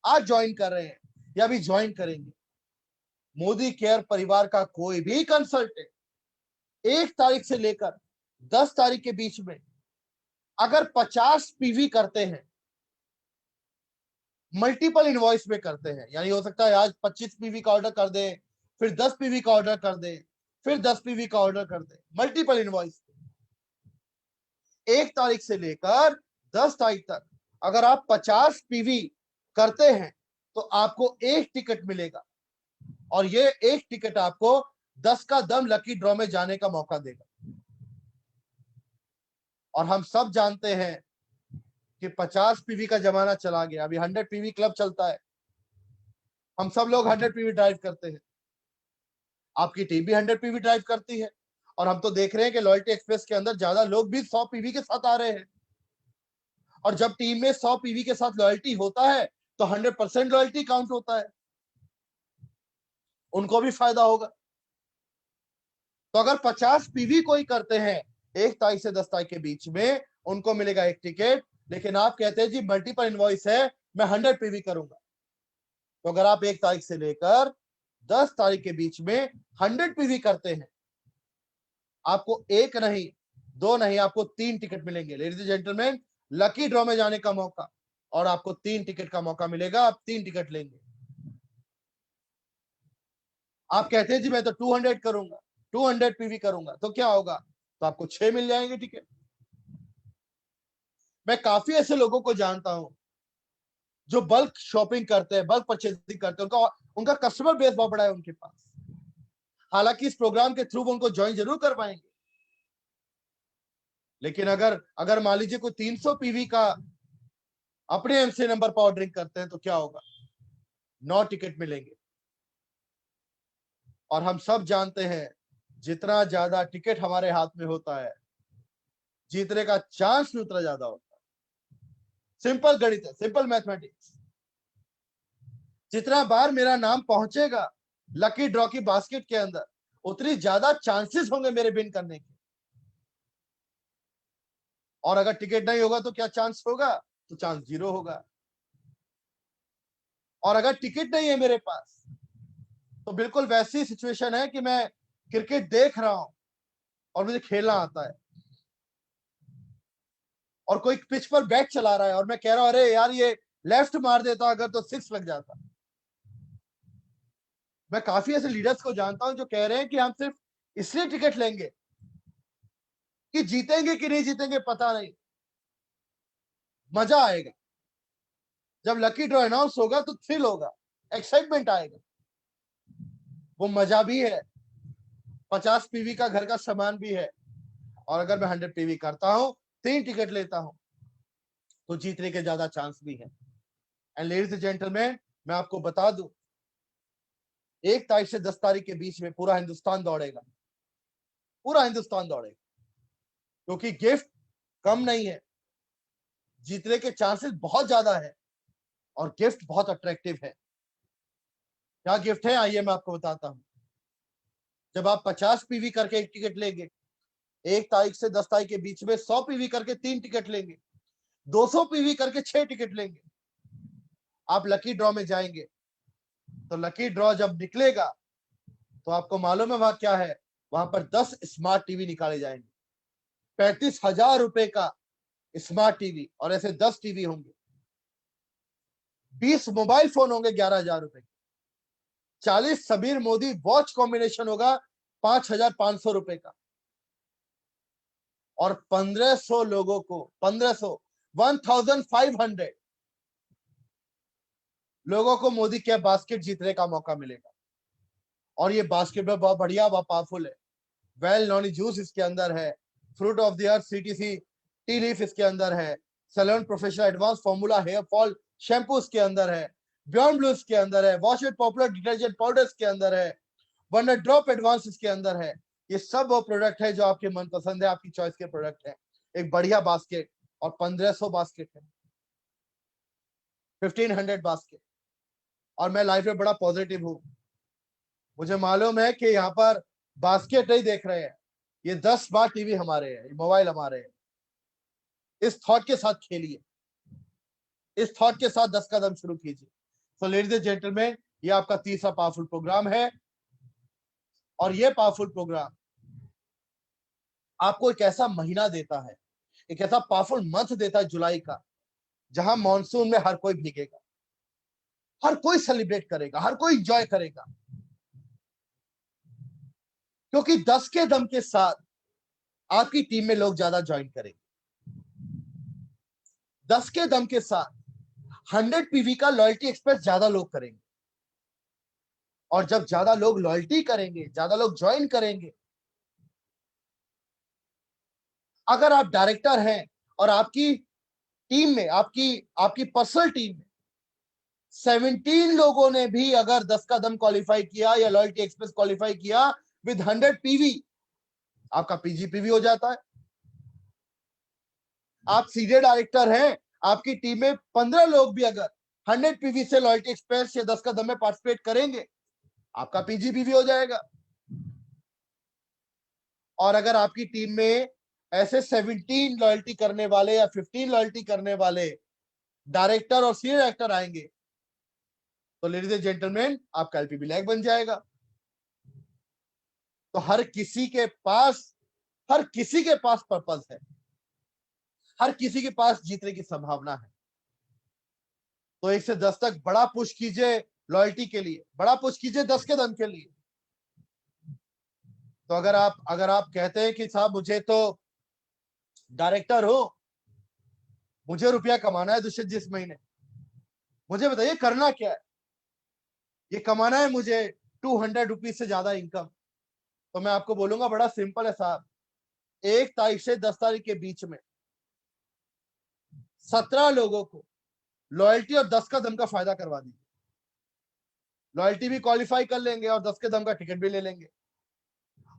आज ज्वाइन कर रहे हैं या भी ज्वाइन करेंगे, मोदी केयर परिवार का कोई भी कंसल्टेंट 1 तारीख से लेकर 10 तारीख के बीच में अगर 50 पीवी करते हैं मल्टीपल इनवॉइस में करते हैं, यानी हो सकता है आज 25 पीवी का ऑर्डर कर दें, फिर 10 पीवी का ऑर्डर कर दें, फिर 10 पीवी का ऑर्डर कर दें, मल्टीपल इनवॉइस। 1 तारीख से लेकर 10 तारीख तक अगर आप 50 पीवी करते हैं तो आपको 1 टिकट मिलेगा, और ये 1 टिकट आपको 10 का दम लकी ड्रॉ में जाने का मौका देगा। और हम सब जानते हैं कि 50 पीवी का जमाना चला गया, अभी 100 पीवी क्लब चलता है। हम सब लोग 100 पीवी ड्राइव करते हैं, आपकी टीम भी 100 पीवी ड्राइव करती है, और हम तो देख रहे हैं कि लॉयल्टी एक्सप्रेस के अंदर ज्यादा लोग भी 100 पीवी के साथ आ रहे हैं। और जब टीम में 100 पीवी के साथ लॉयल्टी होता है तो 100% लॉयल्टी काउंट होता है, उनको भी फायदा होगा। तो अगर 50 पीवी कोई करते हैं 1 तारीख से 10 तारीख के बीच में, उनको मिलेगा 1 टिकट। लेकिन आप कहते हैं जी मल्टीपल इनवॉइस है, मैं 100 पीवी करूंगा, तो अगर आप 1 तारीख से लेकर 10 तारीख के बीच में 100 पीवी करते हैं, आपको 1 नहीं 2 नहीं, आपको 3 टिकट मिलेंगे। Ladies and gentleman, lucky draw में जाने का मौका, और आपको 3 टिकट का मौका मिलेगा, आप 3 टिकट लेंगे। आप कहते हैं जी मैं तो 200 करूंगा, 200 पीवी करूंगा, तो क्या होगा? तो आपको 6 मिल जाएंगे टिकट। मैं काफी ऐसे लोगों को जानता हूं जो बल्क शॉपिंग करते हैं, बल्क परचेजिंग करते हैं, उनका कस्टमर बेस बहुत बड़ा है उनके पास। हालांकि इस प्रोग्राम के थ्रू वो उनको ज्वाइन जरूर कर पाएंगे, लेकिन अगर मान लीजिए कोई 300 पीवी का अपने एमसी नंबर पर ऑर्डरिंग करते हैं तो क्या होगा? 9 टिकट मिलेंगे। और हम सब जानते हैं जितना ज्यादा टिकट हमारे हाथ में होता है, जीतने का चांस भी उतना ज्यादा होता है। सिंपल गणित है, सिंपल मैथमेटिक्स। जितना बार मेरा नाम पहुंचेगा लकी ड्रॉ की बास्केट के अंदर, उतनी ज्यादा चांसेस होंगे मेरे विन करने के। और अगर टिकट नहीं होगा तो क्या चांस होगा? तो चांस 0 होगा। और अगर टिकट नहीं है मेरे पास तो बिल्कुल वैसी सिचुएशन है कि मैं क्रिकेट देख रहा हूं और मुझे खेलना आता है, और कोई पिच पर बैट चला रहा है और मैं कह रहा हूं अरे यार ये लेफ्ट मार देता अगर तो 6 लग जाता। मैं काफी ऐसे लीडर्स को जानता हूं जो कह रहे हैं कि हम सिर्फ इसलिए टिकट लेंगे कि जीतेंगे कि नहीं जीतेंगे पता नहीं, मजा आएगा। जब लकी ड्रॉ अनाउंस होगा तो थ्रिल होगा, एक्साइटमेंट आएगा, वो मजा भी है। 50 पीवी का घर का सामान भी है। और अगर मैं 100 पीवी करता हूं, 3 टिकट लेता हूं, तो जीतने के ज्यादा चांस भी है। एंड लेडीज एंड जेंटलमैन, मैं आपको बता दूं 1 तारीख से 10 तारीख के बीच में पूरा हिंदुस्तान दौड़ेगा, पूरा हिंदुस्तान दौड़ेगा, क्योंकि गिफ्ट कम नहीं है, जीतने के चांसेस बहुत ज्यादा है, और गिफ्ट बहुत अट्रैक्टिव है। क्या गिफ्ट है आइए मैं आपको बताता हूं। जब आप 50 पीवी करके 1 टिकट लेंगे, 1 तारीख से 10 तारीख के बीच में 100 पीवी करके 3 टिकट लेंगे, 200 पीवी करके 6 टिकट लेंगे, आप लकी ड्रॉ में जाएंगे, तो लकी ड्रॉ जब निकलेगा तो आपको मालूम है वहां क्या है? वहां पर 10 स्मार्ट टीवी निकाले जाएंगे, 35,000 रुपए का स्मार्ट टीवी, और ऐसे 10 टीवी होंगे, 20 मोबाइल फोन होंगे 11,000 रुपए के, 40 सबीर मोदी वॉच कॉम्बिनेशन होगा 5,500 रुपए का, और 1500 लोगों को 1500 लोगों को मोदी कैप बास्केट जीतने का मौका मिलेगा। और ये बास्केट में बहुत बढ़िया, बहुत पावरफुल है। वेल नॉनी जूस इसके अंदर है, fruit of the earth CTC tea leaf इसके अंदर है, salon professional advance formula hair fall shampoo इसके अंदर है, बियॉन्ड ब्लू इसके अंदर है, wash with popular detergent powder इसके अंदर है, वंडर ड्रॉप एडवांस इसके अंदर है। ये सब वो प्रोडक्ट है जो आपके मन पसंद है, आपकी चॉइस के प्रोडक्ट है। एक बढ़िया बास्केट, और 1500 बास्केट है, 1500 बास्केट। और मैं लाइफ में बड़ा पॉजिटिव हूं, मुझे मालूम है कि यहाँ पर बास्केट नहीं देख रहे हैं, ये 10 स्मार्ट टीवी हमारे हैं, ये मोबाइल हमारे हैं। इस थॉट के साथ खेलिए, इस थॉट के साथ 10 कदम शुरू कीजिए। सो लेडीज एंड जेंटलमैन, ये आपका तीसरा पावरफुल प्रोग्राम है, और ये पावरफुल प्रोग्राम आपको एक ऐसा महीना देता है, एक ऐसा पावरफुल मंथ देता है जुलाई का, जहां मॉनसून में हर कोई भीगेगा, हर कोई सेलिब्रेट करेगा, हर कोई एंजॉय करेगा, क्योंकि 10 के दम के साथ आपकी टीम में लोग ज्यादा ज्वाइन करेंगे। 10 के दम के साथ 100 पीवी का लॉयल्टी एक्सप्रेस ज्यादा लोग करेंगे, और जब ज्यादा लोग लॉयल्टी करेंगे, ज्यादा लोग ज्वाइन करेंगे, अगर आप डायरेक्टर हैं और आपकी टीम में, आपकी पर्सनल टीम में 17 लोगों ने भी अगर 10 का दम क्वालिफाई किया या लॉयल्टी एक्सप्रेस क्वालिफाई किया विद 100 पीवी, आपका पीजीपीवी हो जाता है। आप सीनियर डायरेक्टर हैं, आपकी टीम में 15 लोग भी अगर 100 पीवी से लॉयल्टी एक्सप्रेस या 10 का दम में पार्टिसिपेट करेंगे, आपका पीजीपीवी हो जाएगा। और अगर आपकी टीम में ऐसे 17 लॉयल्टी करने वाले या 15 लॉयल्टी करने वाले डायरेक्टर और सीनियर डायरेक्टर आएंगे, तो लेडीज एंड जेंटलमैन, आपका एलपीबी लैग बन जाएगा। तो हर किसी के पास पर्पस है, हर किसी के पास जीतने की संभावना है। तो 1 से 10 तक बड़ा पुश कीजिए लॉयल्टी के लिए, बड़ा पुश कीजिए 10 के दम के लिए। तो अगर आप कहते हैं कि साहब मुझे तो डायरेक्टर हो, मुझे रुपया कमाना है दुष्यंत जी इस महीने, मुझे बताइए करना क्या है। ये कमाना है मुझे 200 रुपीज से ज्यादा इनकम, तो मैं आपको बोलूंगा बड़ा सिंपल है साहब, 1 तारीख से 10 तारीख के बीच में 17 लोगों को लॉयल्टी और 10 का दम का फायदा करवा दीजिए। लॉयल्टी भी क्वालिफाई कर लेंगे और 10 के दम का टिकट भी ले लेंगे,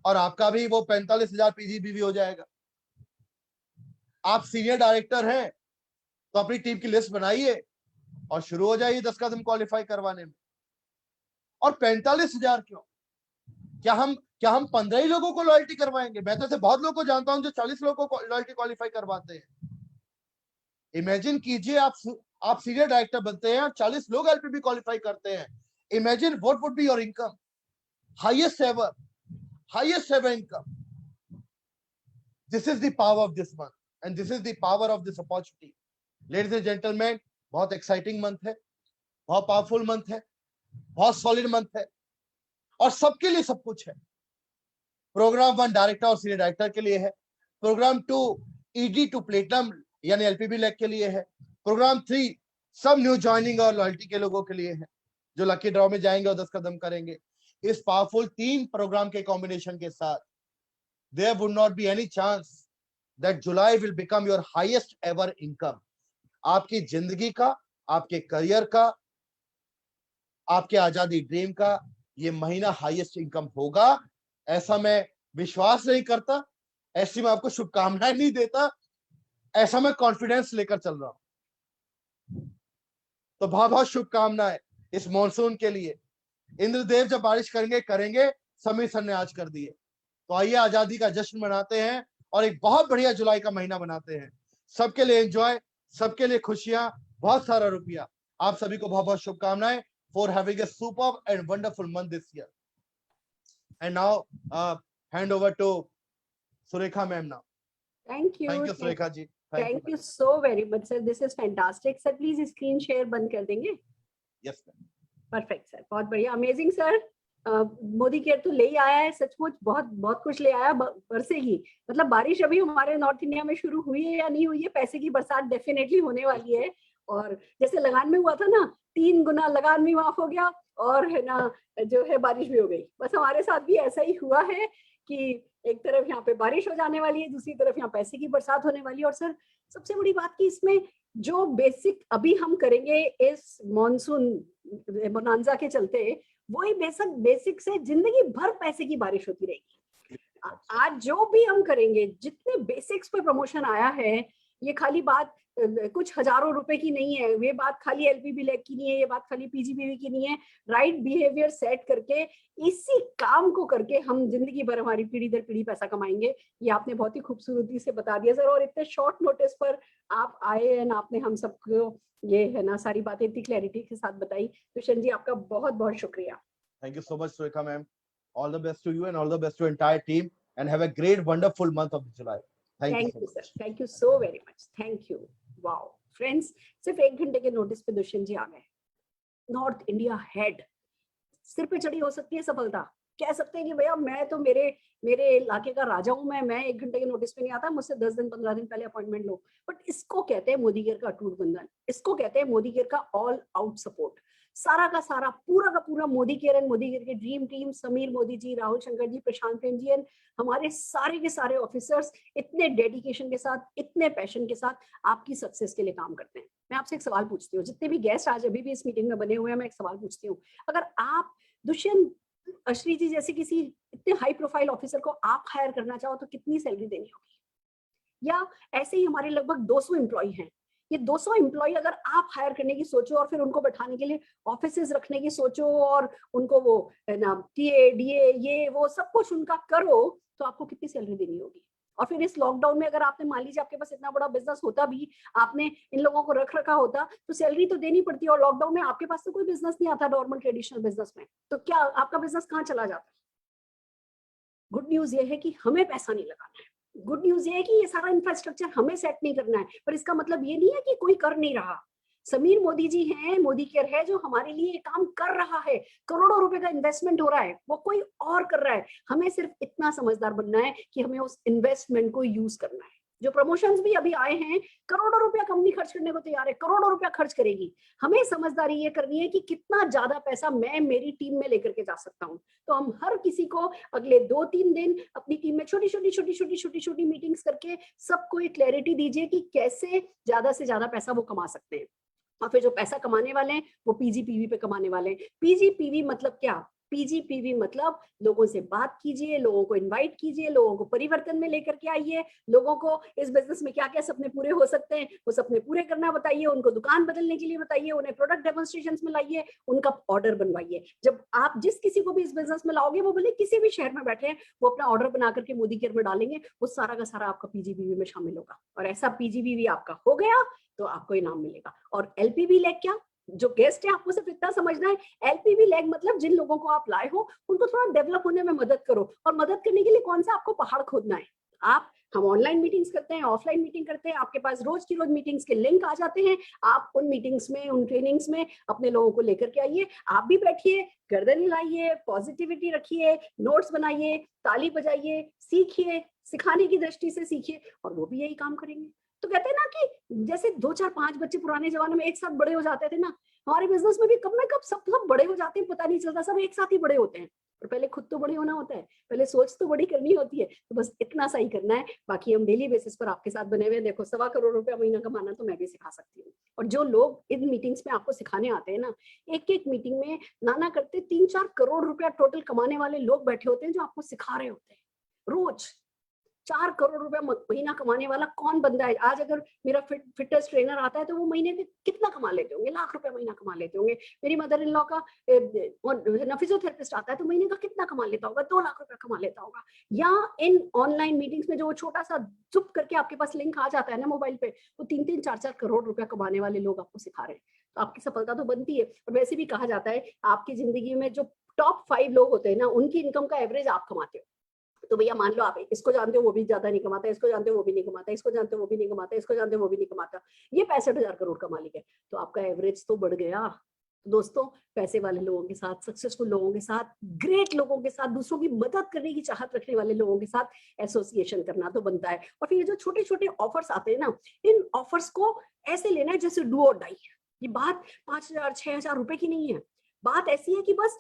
और आपका भी वो 45,000 पीजीबीवी हो जाएगा। आप सीनियर डायरेक्टर हैं तो अपनी टीम की लिस्ट बनाइए और शुरू हो जाइए 10 का दम क्वालिफाई करवाने में। और 45,000 क्यों, क्या हम 15 ही लोगों को लॉयल्टी करवाएंगे? मैं तो ऐसे बहुत लोगों को जानता हूं जो 40 लोगों को लॉयल्टी क्वालिफाई करवाते हैं। इमेजिन कीजिए, आप सीनियर डायरेक्टर बनते हैं, 40 लोग एलपीबी क्वालिफाई करते हैं। Imagine what would be your income, highest ever income. This is the power of this month and this is the power of this opportunity. Ladies and gentleman, बहुत exciting month है, बहुत powerful month है, बहुत solid month है, और सबके लिए सब कुछ है। प्रोग्राम 1 डायरेक्टर और सीनियर डायरेक्टर के लिए है, प्रोग्राम 2 ईडी टू प्लेटिनम यानी एलपीबी लेग के लिए है, प्रोग्राम 3 सब न्यू ज्वाइनिंग और लॉयल्टी के लोगों के लिए है जो लकी ड्रॉ में जाएंगे और 10 कदम करेंगे। इस पावरफुल 3 प्रोग्राम के कॉम्बिनेशन के साथ there would not be any chance that July will become your highest ever income. आपकी जिंदगी का, आपके करियर का, आपके आजादी ड्रीम का ये महीना हाईएस्ट इनकम होगा, ऐसा मैं विश्वास नहीं करता, ऐसी मैं आपको शुभकामनाएं नहीं देता, ऐसा मैं कॉन्फिडेंस लेकर चल रहा हूं। तो बहुत बहुत शुभकामनाएं इस मॉनसून के लिए। इंद्रदेव जब बारिश करेंगे, समीर सर ने आज कर दिए। तो आइए आजादी का जश्न मनाते हैं और एक बहुत बढ़िया जुलाई का महीना बनाते हैं। सबके लिए एंजॉय, सबके लिए खुशियां, बहुत सारा रुपया। आप सभी को बहुत बहुत शुभकामनाएं for having a superb and wonderful month this year. And now hand over to Surekha ma'am now. Thank you Surekha ji. Thank you so very much sir, this is fantastic sir. Please screen share बंद कर देंगे? Yes ma'am. Perfect sir, बहुत बढ़िया, amazing sir. Modi care तो ले ही आया है, सचमुच बहुत बहुत कुछ ले आया बरसे ही। मतलब बारिश अभी हमारे नॉर्थ इंडिया में शुरू हुई है या नहीं हुई है, पैसे की बरसात डेफिनेटली होने वाली है। और जैसे लगान में हुआ था ना, 3 गुना लगान भी माफ हो गया और है ना जो है बारिश भी हो गई। बस हमारे साथ भी ऐसा ही हुआ है कि एक तरफ यहाँ पे बारिश हो जाने वाली है, दूसरी तरफ यहाँ पैसे की बरसात होने वाली है। और सर सबसे बड़ी बात कि इसमें जो बेसिक अभी हम करेंगे इस मॉनसून बोनांजा के चलते, वही बेसिक से जिंदगी भर पैसे की बारिश होती रहेगी। आज जो भी हम करेंगे, जितने बेसिक्स पे प्रमोशन आया है, ये खाली बात कुछ हजारों रुपए की नहीं है, ये बात खाली एलपीबी लेग की नहीं है, ये बात खाली पीजीबीवी की नहीं है। राइट बिहेवियर सेट करके, इसी काम को करके हम जिंदगी भर हमारी पीढ़ी दर पीढ़ी पैसा कमाएंगे। ये आपने बहुत ही खूबसूरती से बता दिया सर, और इतने शॉर्ट नोटिस पर आप आए एंड आपने हम सबको ये है ना सारी बातें इतनी क्लैरिटी के साथ बताई। दुष्यंत जी आपका बहुत बहुत शुक्रिया। Thank you so much Surekha ma'am. All the best to you and all the best to entire team and have a great wonderful month of July. Thank you sir. Thank you so very much. Thank you. Wow. Friends, सिर्फ 1 घंटे के notice पे दुष्यंत जी आ गए। North India head. सिर पे चढ़ी हो सकती है सफलता, कह सकते हैं कि भैया मैं तो मेरे इलाके का राजा हूं, मैं 1 घंटे के नोटिस पे नहीं आता, मुझसे 10 दिन 15 दिन पहले अपॉइंटमेंट लो। बट इसको कहते हैं मोदी केयर का अटूट बंधन, इसको कहते हैं मोदी केयर का ऑल आउट सपोर्ट। सारा का सारा पूरा का पूरा Modi care and Modi care की dream team, Sameer Modi ji, Rahul Shankar ji, Prashant Prem ji and हमारे सारे के सारे ऑफिसर्स इतने डेडिकेशन के साथ, इतने पैशन के साथ आपकी सक्सेस के लिए काम करते हैं। मैं आपसे एक सवाल पूछती हूँ, जितने भी गेस्ट आज अभी भी इस मीटिंग में बने हुए हैं, मैं एक सवाल पूछती हूँ, अगर आप दुष्यंत अश्री जी जैसे किसी इतने हाई प्रोफाइल ऑफिसर को आप हायर करना चाहो तो कितनी सैलरी देनी होगी? या ऐसे ही हमारे लगभग 200 एम्प्लॉय हैं, ये 200 एम्प्लॉय अगर आप हायर करने की सोचो और फिर उनको बैठाने के लिए ऑफिसेज रखने की सोचो और उनको वो ना टीए डीए ये वो सब कुछ उनका करो, तो आपको कितनी सैलरी देनी होगी? और फिर इस लॉकडाउन में अगर आपने मान लीजिए आपके पास इतना बड़ा बिजनेस होता भी, आपने इन लोगों को रख रखा होता, तो सैलरी तो देनी पड़ती है। और लॉकडाउन में आपके पास तो कोई बिजनेस नहीं आता नॉर्मल ट्रेडिशनल बिजनेस में, तो क्या आपका बिजनेस कहाँ चला जाता? गुड न्यूज ये है कि हमें पैसा नहीं लगाना है, गुड न्यूज ये है कि ये सारा इंफ्रास्ट्रक्चर हमें सेट नहीं करना है, पर इसका मतलब ये नहीं है कि कोई कर नहीं रहा। समीर मोदी जी हैं, मोदी केयर है जो हमारे लिए काम कर रहा है, करोड़ों रुपए का इन्वेस्टमेंट हो रहा है, वो कोई और कर रहा है। हमें सिर्फ इतना समझदार बनना है कि हमें उस इन्वेस्टमेंट को यूज करना है। जो प्रमोशंस भी अभी आए हैं, करोड़ों रुपया कंपनी खर्च करने को तैयार है, करोड़ों रुपया खर्च करेगी। हमें समझदारी ये करनी है कि कितना ज्यादा पैसा मैं मेरी टीम में लेकर के जा सकता हूँ। तो हम हर किसी को अगले 2-3 दिन अपनी टीम में छोटी छोटी मीटिंग्स करके सबको एक क्लैरिटी दीजिए कि कैसे ज्यादा से ज्यादा पैसा वो कमा सकते हैं। और फिर जो पैसा कमाने वाले हैं वो पीजीपीवी पे कमाने वाले हैं। पीजीपीवी मतलब क्या? पीजीपीवी मतलब लोगों से बात कीजिए, लोगों को इनवाइट कीजिए, लोगों को परिवर्तन में लेकर के आइए, लोगों को इस बिजनेस में क्या क्या सपने पूरे हो सकते हैं वो सपने पूरे करना बताइए, उनको दुकान बदलने के लिए बताइए, उन्हें प्रोडक्ट डेमोन्स्ट्रेशंस में लाइए, उनका ऑर्डर बनवाइए। जब आप जिस किसी को भी इस बिजनेस में लाओगे, वो भले किसी भी शहर में बैठे हैं, वो अपना ऑर्डर बना करके मोदी केयर में डालेंगे, वो सारा का सारा आपका पीजीपीवी में शामिल होगा। और ऐसा पीजीपीवी आपका हो गया तो आपको इनाम मिलेगा। और एलपीवी लैग क्या? जो गेस्ट है आपको सिर्फ इतना समझना है, एलपीवी लैग मतलब जिन लोगों को आप लाए हो उनको थोड़ा डेवलप होने में मदद करो। और मदद करने के लिए कौन सा आपको पहाड़ खोदना है? हम ऑनलाइन मीटिंग्स करते हैं, ऑफलाइन मीटिंग करते हैं, आपके पास रोज की रोज मीटिंग्स के लिंक आ जाते हैं। आप उन मीटिंग्स में, उन ट्रेनिंग्स में अपने लोगों को लेकर के आइए, आप भी बैठिए, गर्दन हिलाइए, पॉजिटिविटी रखिए, नोट्स बनाइए, ताली बजाइए, सीखिए, सिखाने की दृष्टि से सीखिए, और वो भी यही काम करेंगे। तो कहते हैं ना कि जैसे 2 4 5 बच्चे पुराने जमाने में एक साथ बड़े हो जाते थे ना, हमारे बिजनेस में भी कब में कब सब बड़े हो जाते हैं, पता नहीं चलता, सब एक साथ ही बड़े होते हैं। और पहले खुद तो बड़े होना होता है, पहले सोच तो बड़ी करनी होती है। तो बस इतना सा ही करना है, बाकी हम डेली बेसिस पर आपके साथ बने हुए हैं। देखो 1.25 करोड़ रुपया महीना कमाना तो मैं भी सिखा सकती हूँ। और जो लोग इन मीटिंग्स में आपको सिखाने आते हैं ना, एक मीटिंग में नाना करते 3-4 करोड़ रुपया टोटल कमाने वाले लोग बैठे होते हैं जो आपको सिखा रहे होते हैं। रोज 4 करोड़ रुपया महीना कमाने वाला कौन बंदा है? आज अगर मेरा फिटनेस ट्रेनर आता है तो वो महीने में कितना कमा लेते होंगे? लाख रुपया महीना कमा लेते होंगे। मेरी मदर इन लॉ का फिजियोथेरेपिस्ट आता है तो महीने का कितना कमा लेता होगा? 2 लाख रुपया कमा लेता होगा। या इन ऑनलाइन मीटिंग्स में जो वो छोटा सा चुप करके आपके पास लिंक आ जाता है ना मोबाइल पे, वो 3-3 4-4 करोड़ रुपया कमाने वाले लोग आपको सिखा रहे हैं। तो आपकी सफलता तो बनती है। और वैसे भी कहा जाता है आपकी जिंदगी में जो टॉप 5 लोग होते हैं ना, उनकी इनकम का एवरेज आप कमाते हो। तो भैया मान लो आप इसको जानते हो वो भी ज्यादा नहीं कमाता, इसको जानते हो वो भी नहीं कमाता, इसको जानते हो वो भी नहीं कमाता, इसको जानते हो वो भी नहीं कमाता, ये 65,000 करोड़ का मालिक है, तो आपका एवरेज तो बढ़ गया। दोस्तों, पैसे वाले लोगों के साथ, सक्सेसफुल लोगों के साथ, ग्रेट लोगों के साथ, दूसरों की मदद करने की चाहत रखने वाले लोगों के साथ एसोसिएशन करना तो बनता है। और फिर ये जो छोटे छोटे ऑफर्स आते हैं ना, इन ऑफर्स को ऐसे लेना है जैसे डू और डाई। ये बात 5,000-6,000 रुपए की नहीं है। बात ऐसी है कि बस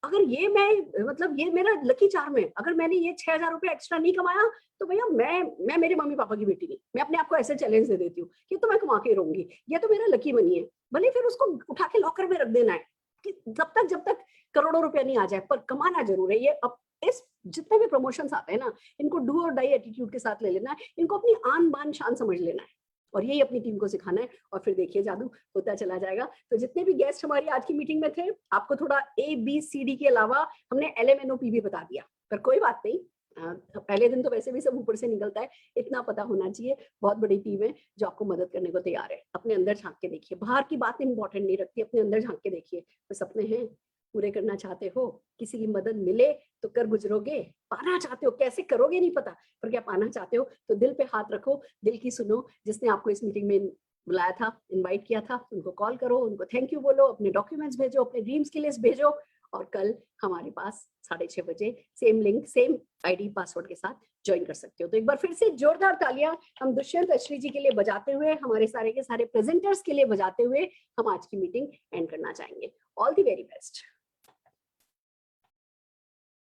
अगर ये मैं मतलब ये मेरा लकी चार्म है, अगर मैंने ये 6,000 रुपए एक्स्ट्रा नहीं कमाया तो भैया मैं मेरे मम्मी पापा की बेटी नहीं, मैं अपने आप को ऐसे चैलेंज दे देती हूँ कि तो मैं कमा के रहूंगी, ये तो मेरा लकी मनी है। भले फिर उसको उठा के लॉकर में रख देना है कि जब तक करोड़ों रुपया नहीं आ जाए, पर कमाना जरूर है। ये अब इस जितने भी प्रमोशंस आते हैं ना, इनको डू और डाई एटीट्यूड के साथ ले लेना है, इनको अपनी आन बान शान समझ लेना है और यही अपनी टीम को सिखाना है। और फिर देखिए जादू होता चला जाएगा। तो जितने भी गेस्ट हमारी आज की मीटिंग में थे, आपको थोड़ा ABCD के अलावा हमने LMNOP भी बता दिया, पर कोई बात नहीं, पहले दिन तो वैसे भी सब ऊपर से निकलता है, इतना पता होना चाहिए। बहुत बड़ी टीम है जो आपको मदद करने को तैयार है। अपने अंदर झांक के देखिए, बाहर की बात इंपॉर्टेंट नहीं रखती, अपने अंदर झांक के देखिए। तो सपने हैं, पूरे करना चाहते हो, किसी की मदद मिले तो कर गुजरोगे, पाना चाहते हो, कैसे करोगे नहीं पता, पर क्या पाना चाहते हो तो दिल पे हाथ रखो, दिल की सुनो। जिसने आपको इस मीटिंग में बुलाया था, इनवाइट किया था, उनको कॉल करो, उनको थैंक यू बोलो, अपने डॉक्यूमेंट्स भेजो, अपने ड्रीम्स की लिस्ट भेजो, और कल हमारे पास 6:30 बजे same link same ID password के साथ ज्वाइन कर सकते हो। तो एक बार फिर से जोरदार तालियां हम दुष्यंत अश्री जी के लिए बजाते हुए, हमारे सारे के सारे प्रेजेंटर्स के लिए बजाते हुए हम आज की मीटिंग एंड करना चाहेंगे। All the very best.